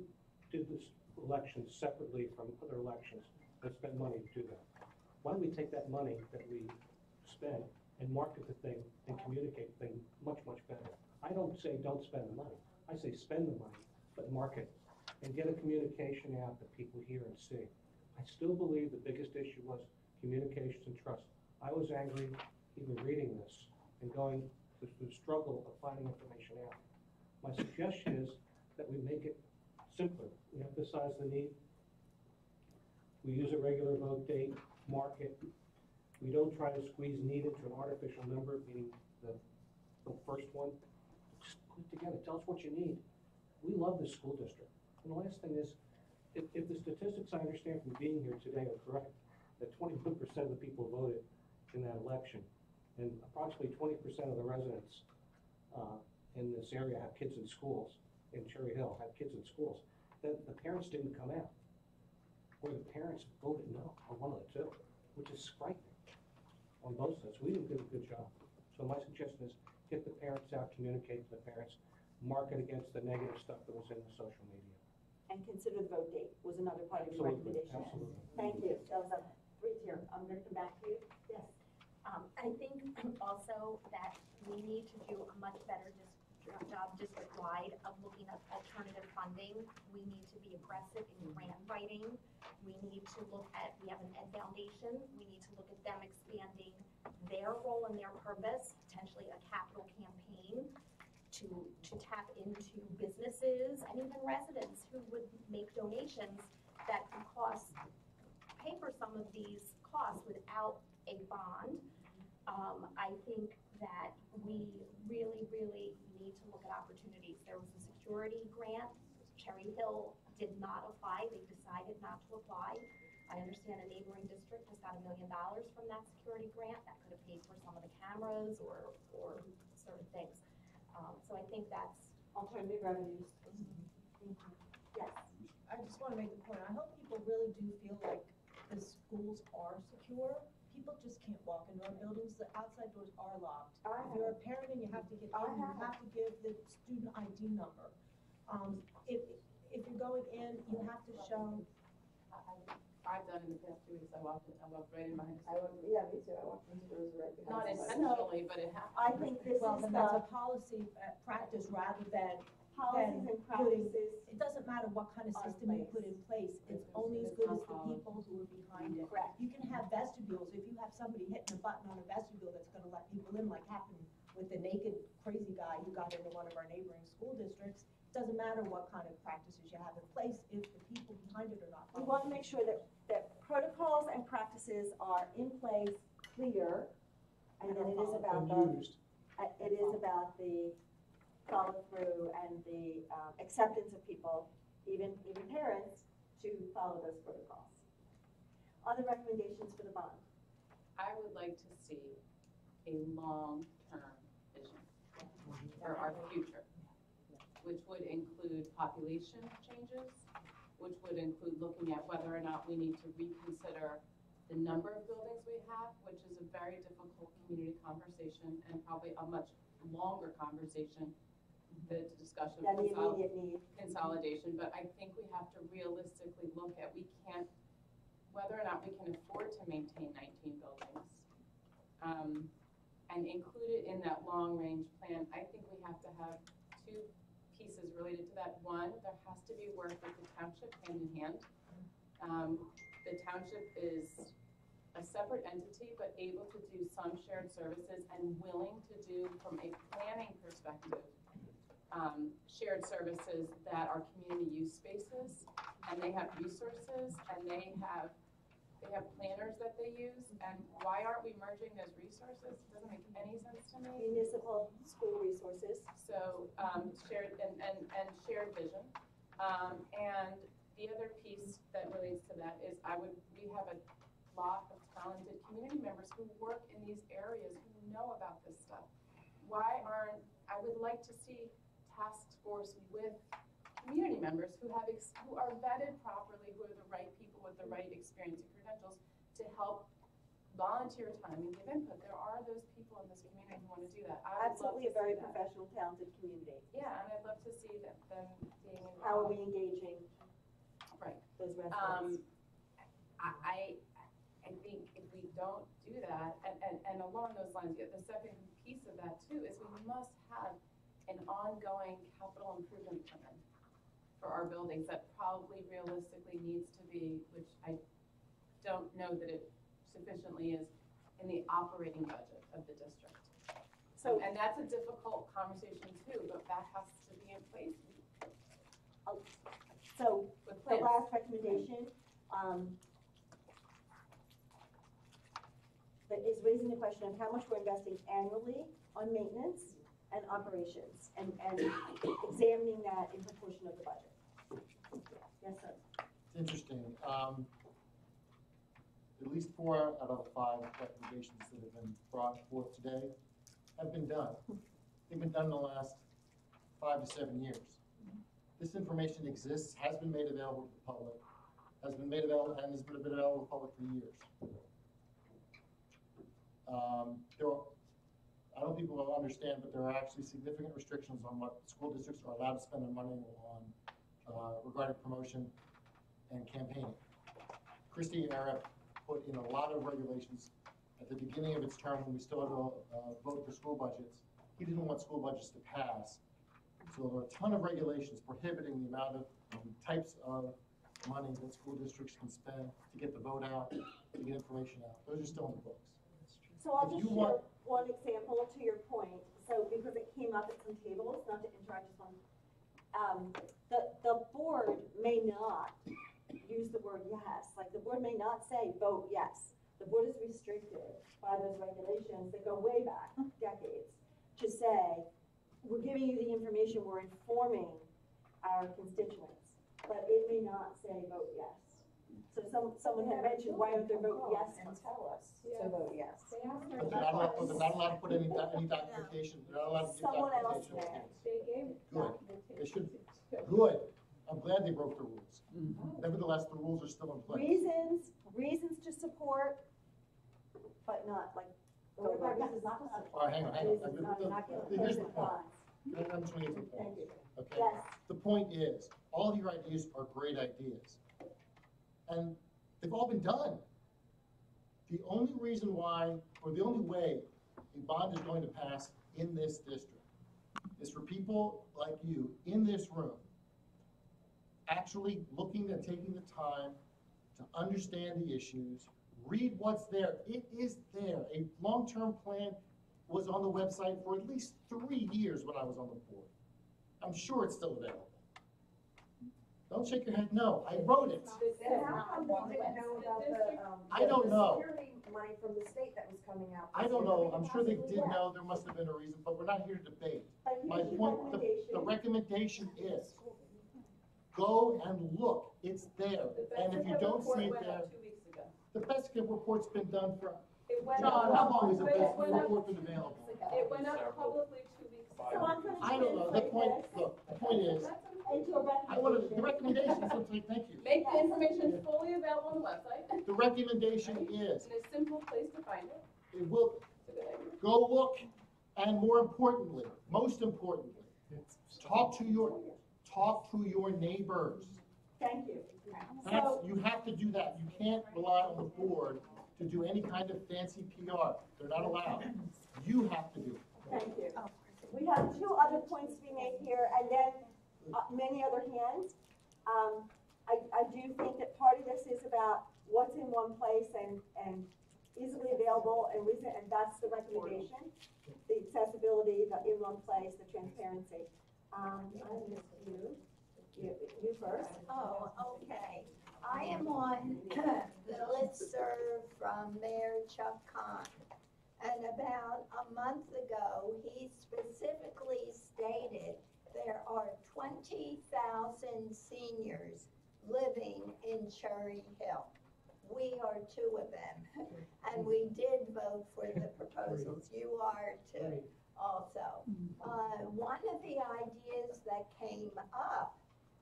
[SPEAKER 8] did this election separately from other elections and spent money to do that. Why don't we take that money that we spend and market the thing and communicate the thing much, much better? I don't say don't spend the money. I say spend the money, but market and get a communication out that people hear and see. I still believe the biggest issue was communications and trust. I was angry even reading this and going through the struggle of finding information out. My suggestion is that we make it simpler. We emphasize the need. We use a regular vote date, mark it. We don't try to squeeze need into an artificial number, meaning the first one. Just put it together. Tell us what you need. We love this school district. And the last thing is, if the statistics I understand from being here today are correct, that 21% of the people voted in that election, and approximately 20% of the residents in this area have kids in schools, in Cherry Hill, have kids in schools, then the parents didn't come out. Or the parents voted no, or one of the two, which is frightening on both sides. We didn't do a good job. So my suggestion is get the parents out, communicate to the parents, market against the negative stuff that was in the social media.
[SPEAKER 5] And consider the vote date was another part of your
[SPEAKER 8] Absolutely,
[SPEAKER 5] recommendation.
[SPEAKER 8] absolutely.
[SPEAKER 5] Thank you. That was a 3-tier. I'm going to come back to you. Yes.
[SPEAKER 13] I think also that we need to do a much better job district-wide of looking at alternative funding. We need to be aggressive in grant writing. We need to look at, we have an Ed Foundation, we need to look at them expanding their role and their purpose, potentially a capital campaign to tap into businesses and even residents who would make donations that could pay for some of these costs without a bond. I think that we really, really need to look at opportunities. There was a security grant. Cherry Hill did not apply. They decided not to apply. I understand a neighboring district just got $1 million from that security grant. That could have paid for some of the cameras or certain things. So I think that's
[SPEAKER 5] alternative revenues. Yes.
[SPEAKER 12] I just want to make the point, I hope people really do feel like the schools are secure. People just can't walk into our buildings, the outside doors are locked. If you're a parent and you have to get in, you have to give the student ID number. If you're going in, you have to show.
[SPEAKER 7] I've done in the past 2 weeks, I walked right in behind.
[SPEAKER 5] Yeah, me too. I walked into doors right behind.
[SPEAKER 7] Not intentionally, but it happened.
[SPEAKER 5] I think this
[SPEAKER 12] Well,
[SPEAKER 5] is
[SPEAKER 12] then that's a policy practice rather than
[SPEAKER 5] policies and
[SPEAKER 12] putting,
[SPEAKER 5] practices.
[SPEAKER 12] it doesn't matter what kind of system you put in place, it's only as good as the people who are behind it.
[SPEAKER 5] Correct.
[SPEAKER 12] You can have vestibules, if you have somebody hitting a button on a vestibule that's gonna let people in, like happened with the naked crazy guy who got into one of our neighboring school districts, it doesn't matter what kind of practices you have in place if the people behind it are not
[SPEAKER 5] We
[SPEAKER 12] following.
[SPEAKER 5] want to make sure that protocols and practices are in place, clear, and then it is about the follow through and the acceptance of people, even parents, to follow those protocols. Other recommendations for the bond?
[SPEAKER 7] I would like to see a long-term vision for our future, which would include population changes, which would include looking at whether or not we need to reconsider the number of buildings we have, which is a very difficult community conversation and probably a much longer conversation the discussion
[SPEAKER 5] Than
[SPEAKER 7] of
[SPEAKER 5] the immediate need.
[SPEAKER 7] consolidation, but I think we have to realistically look at, we can't, whether or not we can afford to maintain 19 buildings, and include it in that long-range plan. I think we have to have two pieces related to that. One, there has to be work with the township hand in hand. The township is a separate entity, but able to do some shared services and willing to do, from a planning perspective, shared services that are community use spaces, and they have resources, and they have planners that they use, and why aren't we merging those resources? It doesn't make any sense to me.
[SPEAKER 5] Municipal school resources.
[SPEAKER 7] So, shared and shared vision. And the other piece that relates to that is we have a lot of talented community members who work in these areas who know about this stuff. I would like to see task force with community members who are vetted properly, who are the right people with the right experience and credentials to help volunteer time and give input. There are those people in this community who want to do that.
[SPEAKER 5] Absolutely, a very professional, talented community.
[SPEAKER 7] Yeah, and I'd love to see them being involved.
[SPEAKER 5] How are we engaging
[SPEAKER 7] Right.
[SPEAKER 5] those residents?
[SPEAKER 7] I think if we don't do that, and along those lines, the second piece of that too is we must have an ongoing capital improvement plan for our buildings that probably realistically needs to be, which I don't know that it sufficiently is, in the operating budget of the district.
[SPEAKER 5] So,
[SPEAKER 7] and that's a difficult conversation too, but that has to be in place.
[SPEAKER 5] so
[SPEAKER 7] With
[SPEAKER 5] the
[SPEAKER 7] plans.
[SPEAKER 5] last recommendation, that is raising the question of how much we're investing annually on maintenance and operations, and examining that in proportion of the budget. Yes, sir.
[SPEAKER 8] It's interesting. At least 4 out of the 5 recommendations that have been brought forth today have been done. They've been done in the last 5 to 7 years. This information exists, has been made available to the public, has been made available, and has been available to the public for years. I don't know if people will understand, but there are actually significant restrictions on what school districts are allowed to spend their money on regarding promotion and campaigning. Christie Era put in a lot of regulations at the beginning of its term when we still had to vote for school budgets. He didn't want school budgets to pass. So there are a ton of regulations prohibiting the amount of types of money that school districts can spend to get the vote out, to get information out. Those are still in the books.
[SPEAKER 5] So I'll
[SPEAKER 8] If
[SPEAKER 5] just
[SPEAKER 8] you
[SPEAKER 5] share
[SPEAKER 8] want-
[SPEAKER 5] one example to your point. So because it came up at some tables, not to interrupt this one, the board may not use the word yes. Like the board may not say vote yes. The board is restricted by those regulations that go way back decades to say we're giving you the information, we're informing our constituents, but it may not say vote yes. So someone had mentioned, why don't they vote yes?
[SPEAKER 12] And tell us to vote yes.
[SPEAKER 8] But they're not allowed to put any documentation, they're not allowed to give
[SPEAKER 5] Someone else
[SPEAKER 8] documentation.
[SPEAKER 5] may.
[SPEAKER 12] They gave
[SPEAKER 8] Good. They should, good. I'm glad they broke the rules. Nevertheless, the rules are still in place.
[SPEAKER 5] Reasons to support, but not like.
[SPEAKER 11] What about reasons not to support?
[SPEAKER 8] All right, hang on.
[SPEAKER 5] Reasons not to
[SPEAKER 8] Here's the
[SPEAKER 5] support.
[SPEAKER 8] point. I'm just gonna get to the point.
[SPEAKER 5] Thank you.
[SPEAKER 8] Okay?
[SPEAKER 5] Yes.
[SPEAKER 8] The point is, all of your ideas are great ideas. And they've all been done. The only reason why, or the only way a bond is going to pass in this district is for people like you in this room actually looking and taking the time to understand the issues, read what's there. It is there. A long-term plan was on the website for at least 3 years when I was on the board. I'm sure it's still available. Don't shake your head, no, I wrote it.
[SPEAKER 12] And how come they didn't know about the,
[SPEAKER 8] I don't know.
[SPEAKER 12] security money from the state that was coming out?
[SPEAKER 8] I don't know, I'm sure they did know, there must have been a reason, but we're not here to debate.
[SPEAKER 5] But
[SPEAKER 8] My
[SPEAKER 5] here's your
[SPEAKER 8] point, the recommendation is, go and look, it's there, and if you don't see it there,
[SPEAKER 7] 2 weeks ago.
[SPEAKER 8] the best report's been done for,
[SPEAKER 7] It went
[SPEAKER 8] John,
[SPEAKER 7] up,
[SPEAKER 8] how long has the
[SPEAKER 7] but it
[SPEAKER 8] best
[SPEAKER 7] went up-
[SPEAKER 8] report been available?
[SPEAKER 7] It went up publicly 2 weeks ago.
[SPEAKER 5] So I'm gonna
[SPEAKER 8] I don't know, the point,
[SPEAKER 5] translate
[SPEAKER 8] look, the point is,
[SPEAKER 5] this into a
[SPEAKER 8] I wanted, the
[SPEAKER 5] recommendation.
[SPEAKER 8] recommendation is something, thank you.
[SPEAKER 7] Make the information fully available on the website.
[SPEAKER 8] The recommendation is,
[SPEAKER 7] In a simple place to find it.
[SPEAKER 8] it will,
[SPEAKER 7] It's a good idea.
[SPEAKER 8] go look, and more importantly, most importantly, Talk to your neighbors.
[SPEAKER 5] Thank you.
[SPEAKER 8] You have to do that. You can't rely on the board to do any kind of fancy PR. They're not allowed. You have to do it.
[SPEAKER 5] Thank you. We have two other points to be made here, and then many other hands. I do think that part of this is about what's in one place and easily available and recent, and that's the recommendation. The accessibility, the in one place, the transparency. I missed you. You first.
[SPEAKER 10] Oh, okay. I am on the listserv from Mayor Chuck Kahn. And about a month ago, he specifically stated there are 20,000 seniors living in Cherry Hill. We are two of them, and we did vote for the proposals. You are too, also. One of the ideas that came up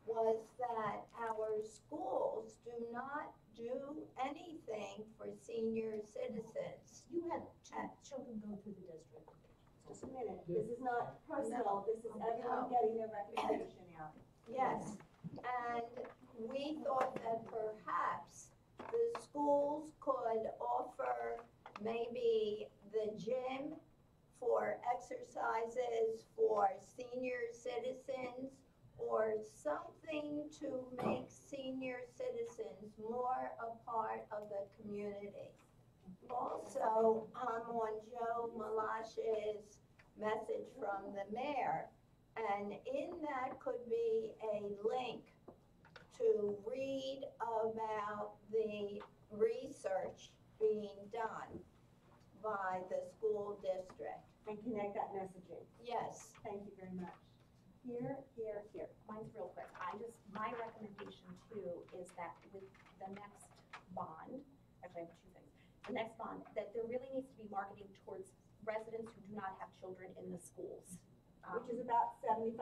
[SPEAKER 10] was that our schools do not do anything for senior citizens.
[SPEAKER 12] You had children go through the district.
[SPEAKER 5] Just a minute. This is not personal. This is everyone getting their recommendation out.
[SPEAKER 10] Yes, and we thought that perhaps the schools could offer maybe the gym for exercises for senior citizens, or something to make senior citizens more a part of the community. Also, I'm on Joe Malash's message from the mayor, and in that could be a link to read about the research being done by the school district.
[SPEAKER 5] And connect that messaging.
[SPEAKER 10] Yes.
[SPEAKER 5] Thank you very much. Here.
[SPEAKER 13] Mine's real quick. My recommendation too is that with the next bond, actually I have two things. The next bond, that there really needs to be marketing towards residents who do not have children in the schools.
[SPEAKER 5] Which is about 75%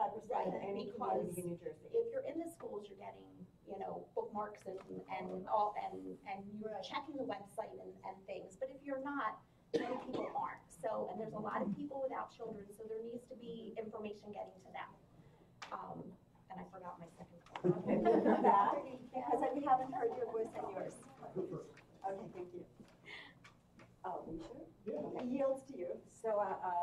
[SPEAKER 5] of any community in New Jersey.
[SPEAKER 13] If you're in the schools, you're getting, bookmarks and you're checking the website and things. But if you're not, many people aren't. So, and there's a lot of people without children, so there needs to be information getting to them. And I forgot my second point.
[SPEAKER 5] Okay, we'll come back, because we haven't heard your voice and yours. Okay, thank you.
[SPEAKER 11] Oh, you sure?
[SPEAKER 5] Yeah. It yields to you.
[SPEAKER 11] So,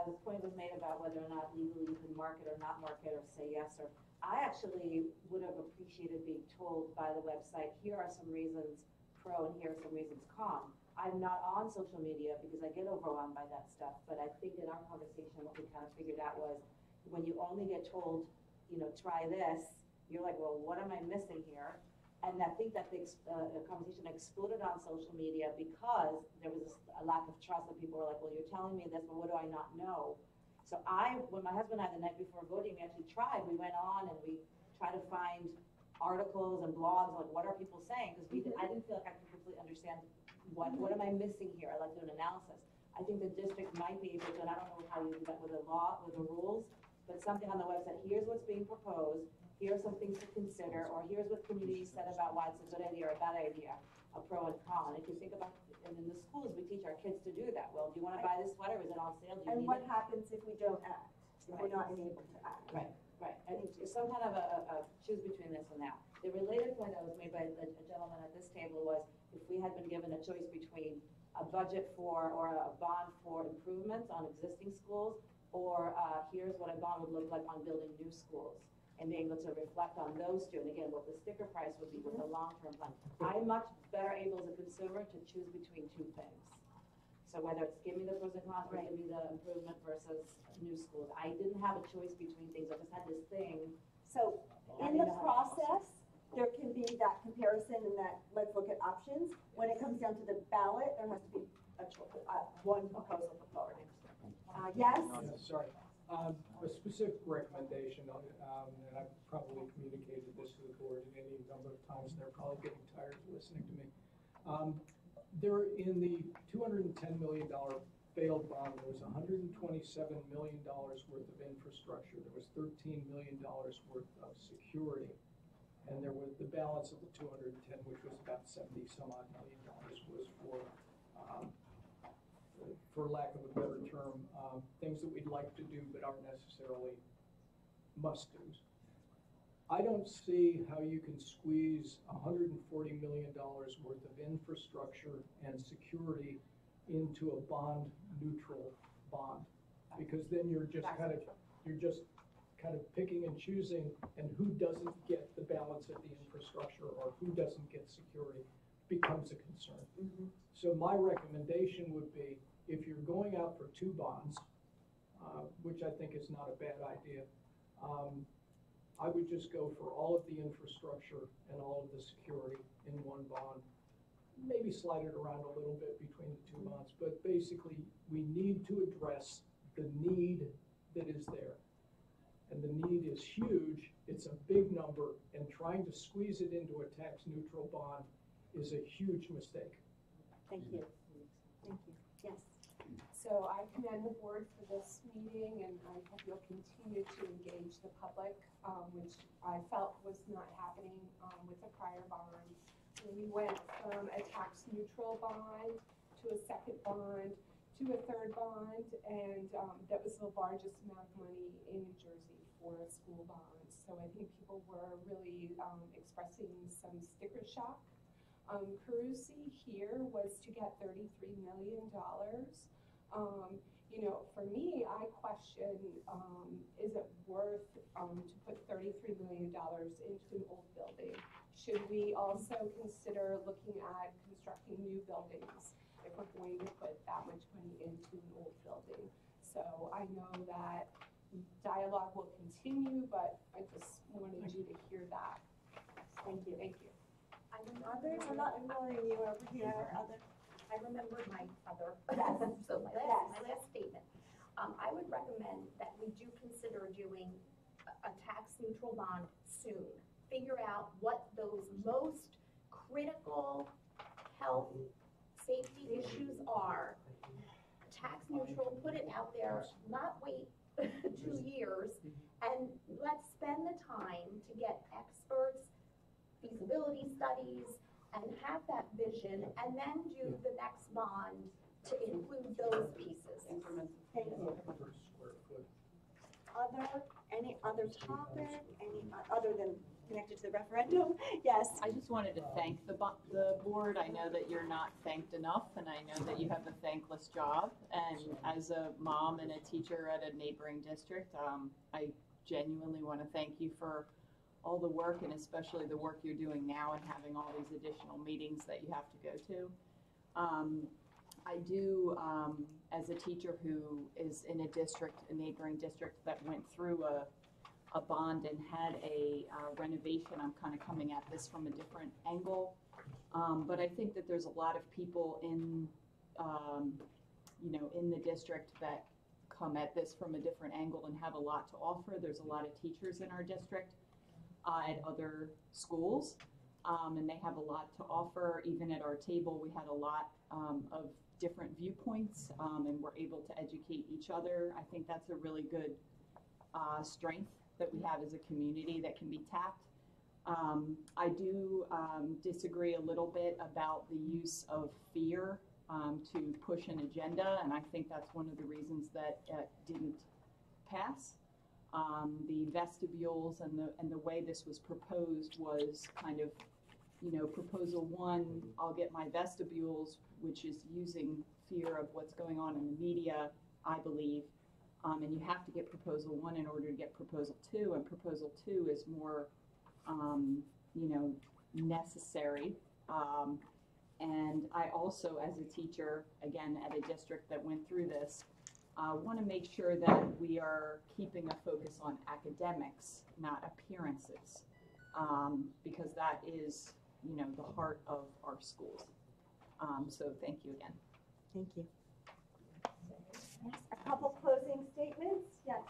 [SPEAKER 11] the point was made about whether or not legally you can market or not market or say yes or, I actually would have appreciated being told by the website, here are some reasons pro and here are some reasons con. I'm not on social media because I get overwhelmed by that stuff, but I think in our conversation, what we kind of figured out was when you only get told, try this, you're like, well, what am I missing here? And I think that the conversation exploded on social media because there was a lack of trust, and people were like, well, you're telling me this, but what do I not know? So when my husband and I, the night before voting, we actually tried. We went on and we tried to find articles and blogs, like what are people saying? Because I didn't feel like I could completely understand what am I missing here? I'd like to do an analysis. I think the district might be able to, and I don't know how you do that with the law, with the rules, but something on the website, here's what's being proposed, here are some things to consider, or here's what communities said about why it's a good idea or a bad idea, a pro and con. If you think about, and in the schools, we teach our kids to do that. Well, do you want to buy this sweater? Is it on sale? Do you
[SPEAKER 5] And
[SPEAKER 11] need
[SPEAKER 5] what
[SPEAKER 11] it?
[SPEAKER 5] happens if we don't act? If we're not enabled to act?
[SPEAKER 11] Right. And it's some kind of a choose between this and that. The related point that was made by a gentleman at this table was, if we had been given a choice between a budget for, or a bond for improvements on existing schools, or here's what a bond would look like on building new schools, and being able to reflect on those two, and again, what the sticker price would be with the long-term plan. I'm much better able as a consumer to choose between two things. So whether it's give me the pros and cons, or give me the improvement versus new schools. I didn't have a choice between things. I just had this thing.
[SPEAKER 5] So in the process, there can be that comparison and that let's look at options. When it comes down to the ballot, there has to be a choice, one proposal put forward. Yes?
[SPEAKER 14] Sorry. A specific recommendation, and I've probably communicated this to the board any number of times, and they're probably getting tired of listening to me. There, in the $210 million failed bond, there was $127 million worth of infrastructure. There was $13 million worth of security. And there was the balance of the 210, which was about 70 some odd million dollars, was for lack of a better term, things that we'd like to do but aren't necessarily must-dos. I don't see how you can squeeze $140 million worth of infrastructure and security into a bond-neutral bond, because then you're just kind of picking and choosing, and who doesn't get the balance of the infrastructure or who doesn't get security becomes a concern. So my recommendation would be, if you're going out for 2 bonds, which I think is not a bad idea, I would just go for all of the infrastructure and all of the security in one bond. Maybe slide it around a little bit between the 2 bonds, but basically we need to address the need that is there. And the need is huge, it's a big number, and trying to squeeze it into a tax neutral bond is a huge mistake.
[SPEAKER 5] Thank you. Thank you. Yes.
[SPEAKER 15] So I commend the board for this meeting, and I hope you'll continue to engage the public, which I felt was not happening with the prior bonds. We went from a tax neutral bond to a second bond to a third bond, and that was the largest amount of money in New Jersey for a school bond. So I think people were really expressing some sticker shock. Carusi here was to get $33 million. You know, for me, I question, is it worth to put $33 million into an old building? Should we also consider looking at constructing new buildings if we're going to put that much money into an old building? So I know that dialogue will continue, but I just wanted you to hear that.
[SPEAKER 5] Thank you.
[SPEAKER 15] Thank you.
[SPEAKER 5] Others are not ignoring you over here.
[SPEAKER 13] I remembered my other,
[SPEAKER 5] Yes.
[SPEAKER 13] so my last statement. I would recommend that we do consider doing a tax neutral bond soon. Figure out what those most critical health, safety issues are. Tax neutral, put it out there, not wait 2 years, and let's spend the time to get experts, feasibility studies, and have that vision, and then do the next bond to include those pieces.
[SPEAKER 5] Thank you. Any other topic, other than connected to the referendum? Yes.
[SPEAKER 16] I just wanted to thank the board. I know that you're not thanked enough, and I know that you have a thankless job. And as a mom and a teacher at a neighboring district, I genuinely want to thank you for all the work, and especially the work you're doing now and having all these additional meetings that you have to go to. I do, as a teacher who is in a neighboring district that went through a bond and had a renovation, I'm kind of coming at this from a different angle. But I think that there's a lot of people in, in the district that come at this from a different angle and have a lot to offer. There's a lot of teachers in our district at other schools, and they have a lot to offer. Even at our table, we had a lot of different viewpoints, and we're able to educate each other. I think that's a really good strength that we have as a community that can be tapped. I do disagree a little bit about the use of fear to push an agenda, and I think that's one of the reasons that it didn't pass. The vestibules and the way this was proposed was kind of, proposal 1, I'll get my vestibules, which is using fear of what's going on in the media, I believe. And you have to get proposal 1 in order to get proposal 2, and proposal 2 is more, necessary. And I also, as a teacher, again, at a district that went through this, want to make sure that we are keeping a focus on academics, not appearances, because that is, the heart of our schools. So thank you again.
[SPEAKER 5] Thank you. Yes, a couple closing statements. Yes.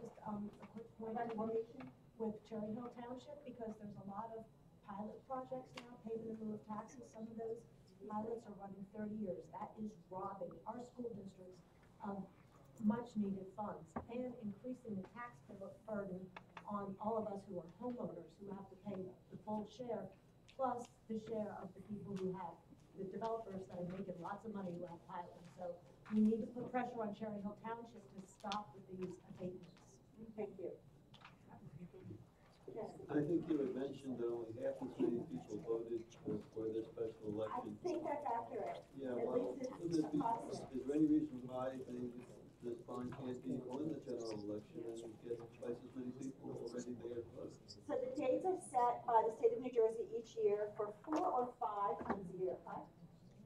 [SPEAKER 12] Just a quick point of information with Cherry Hill Township, because there's a lot of pilot projects now, payment in lieu of taxes. Some of those pilots are running 30 years. That is robbing our school districts of much needed funds and increasing the tax burden on all of us who are homeowners, who have to pay the full share, plus the share of the people who have, the developers that are making lots of money who have pilots. So we need to put pressure on Cherry Hill Township to stop with these abatements.
[SPEAKER 5] Thank you.
[SPEAKER 17] I think you had mentioned that only half as many people voted for this special
[SPEAKER 3] I
[SPEAKER 17] election.
[SPEAKER 3] think that's accurate.
[SPEAKER 17] Yeah,
[SPEAKER 3] At
[SPEAKER 17] well,
[SPEAKER 3] least
[SPEAKER 17] is
[SPEAKER 3] it's approximate.
[SPEAKER 17] there any reason why this bond can't be on the general election and get twice as many people already there to vote?
[SPEAKER 3] So the dates are set by the state of New Jersey each year for 4 or 5 times a year, right?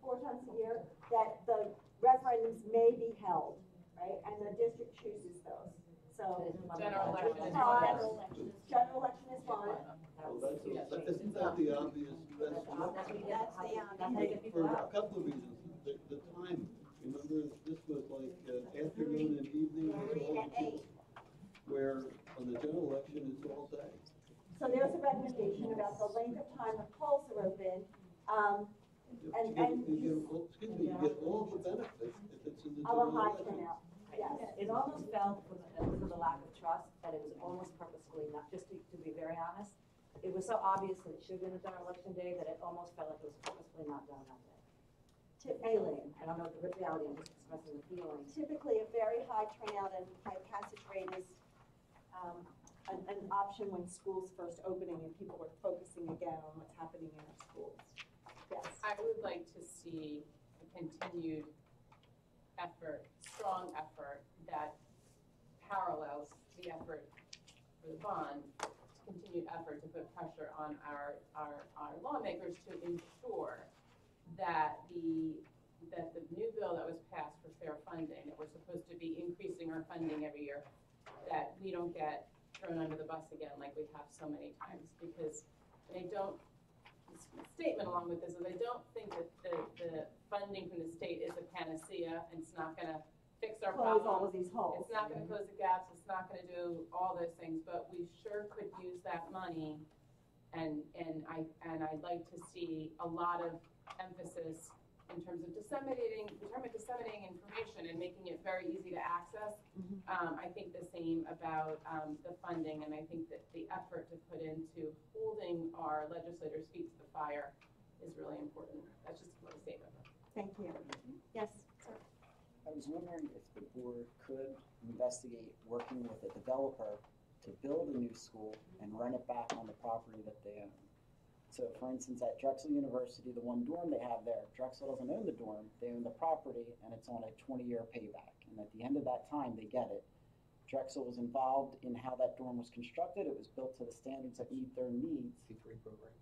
[SPEAKER 3] 4 times a year, that the referendums may be held, right? And the district chooses those. So
[SPEAKER 7] General election is
[SPEAKER 3] five,
[SPEAKER 7] one.
[SPEAKER 3] general election is one.
[SPEAKER 17] Well, isn't that the obvious best
[SPEAKER 10] That's
[SPEAKER 17] for a couple of reasons. The time, remember, this was like afternoon and evening, where on the general election it's all day.
[SPEAKER 3] So there's a recommendation about the length of time the polls are open.
[SPEAKER 17] You get all the benefits if it's in the
[SPEAKER 3] Of a
[SPEAKER 17] general
[SPEAKER 3] high
[SPEAKER 17] election.
[SPEAKER 3] turnout, yes.
[SPEAKER 11] It almost felt, because of the lack of trust, that it was almost purposefully not, just to be very honest, it was so obvious that it should have been a general election day that it almost felt like it was purposefully not done that day. Feeling, I don't know the reality, I'm just expressing the feeling.
[SPEAKER 3] Typically, a very high turnout and high passage rate is an option when school's first opening and people are focusing again on what's happening in our schools. Yes.
[SPEAKER 7] I would like to see a continued effort, strong effort that parallels the effort for the bond, continued effort to put pressure on our lawmakers to ensure that the new bill that was passed for fair funding, that we're supposed to be increasing our funding every year, that we don't get thrown under the bus again like we have so many times, because they don't, statement along with this is I don't think that the funding from the state is a panacea, and it's not gonna fix our
[SPEAKER 3] Close
[SPEAKER 7] problems.
[SPEAKER 3] all of these holes.
[SPEAKER 7] It's not gonna close the gaps, it's not gonna do all those things, but we sure could use that money, and I'd like to see a lot of emphasis in terms of disseminating information and making it very easy to access. I think the same about the funding, and I think that the effort to put into holding our legislators' feet to the fire is really important. That's just a statement.
[SPEAKER 3] Thank you. Yes, sir.
[SPEAKER 6] I was wondering if the board could investigate working with a developer to build a new school and rent it back on the property that they own. So for instance, at Drexel University, the one dorm they have there, Drexel doesn't own the dorm, they own the property, and it's on a 20-year payback. And at the end of that time, they get it. Drexel was involved in how that dorm was constructed. It was built to the standards that meet their needs.
[SPEAKER 8] C3 program.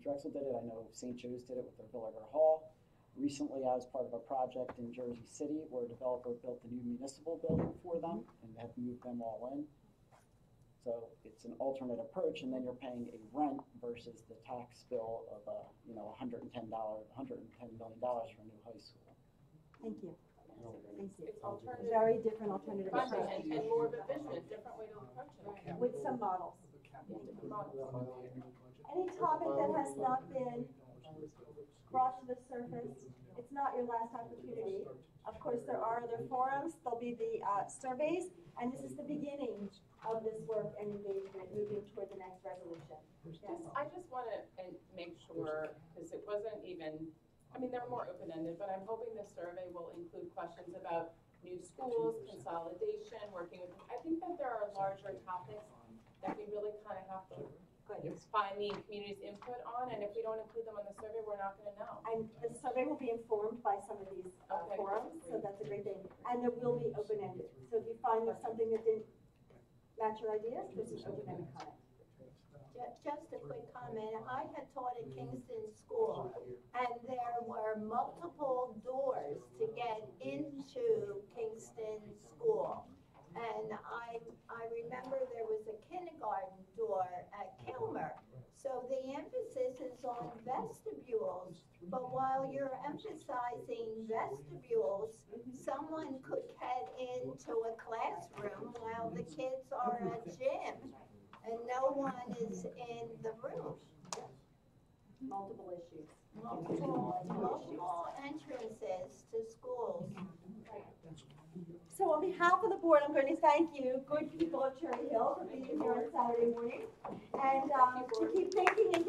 [SPEAKER 6] Drexel did it. I know St. Joe's did it with their Villiger Hall. Recently, I was part of a project in Jersey City where a developer built a new municipal building for them and had moved them all in. So it's an alternate approach, and then you're paying a rent versus the tax bill of $110 million for a new high school.
[SPEAKER 3] Thank you. Thank you.
[SPEAKER 7] It's alternative.
[SPEAKER 3] Very different alternative
[SPEAKER 7] Funding
[SPEAKER 3] approach.
[SPEAKER 7] and more of a vision, a different way to approach it.
[SPEAKER 3] With some models.
[SPEAKER 7] Different models.
[SPEAKER 3] Any topic that has not been brought to the surface, it's not your last opportunity. Of course, there are other forums. There'll be the surveys, and this is the beginning of this work and engagement moving toward the next resolution. Yes.
[SPEAKER 7] I just want to make sure, because it wasn't even, I mean, they're more open-ended, but I'm hoping this survey will include questions about new schools, consolidation, working with, I think that there are larger topics that we really kind of have to find the community's input on, and if we don't include them on the survey, we're not going to know.
[SPEAKER 3] And the survey will be informed by some of these forums, so that's a great thing. And there will be open-ended. So if you find there's something that didn't match your ideas, there's an open-ended comment.
[SPEAKER 10] Just a quick comment. I had taught at Kingston School, and there were multiple doors to get into Kingston School. And I remember there was a kindergarten door at Kilmer. So the emphasis is on vestibules, but while you're emphasizing vestibules, someone could get into a classroom while the kids are at gym, and no one is in the room.
[SPEAKER 3] Multiple issues.
[SPEAKER 10] Multiple entrances to schools.
[SPEAKER 3] So on behalf of the board, I'm going to thank you, good people of Cherry Hill, for being here on Saturday morning. And to keep thinking and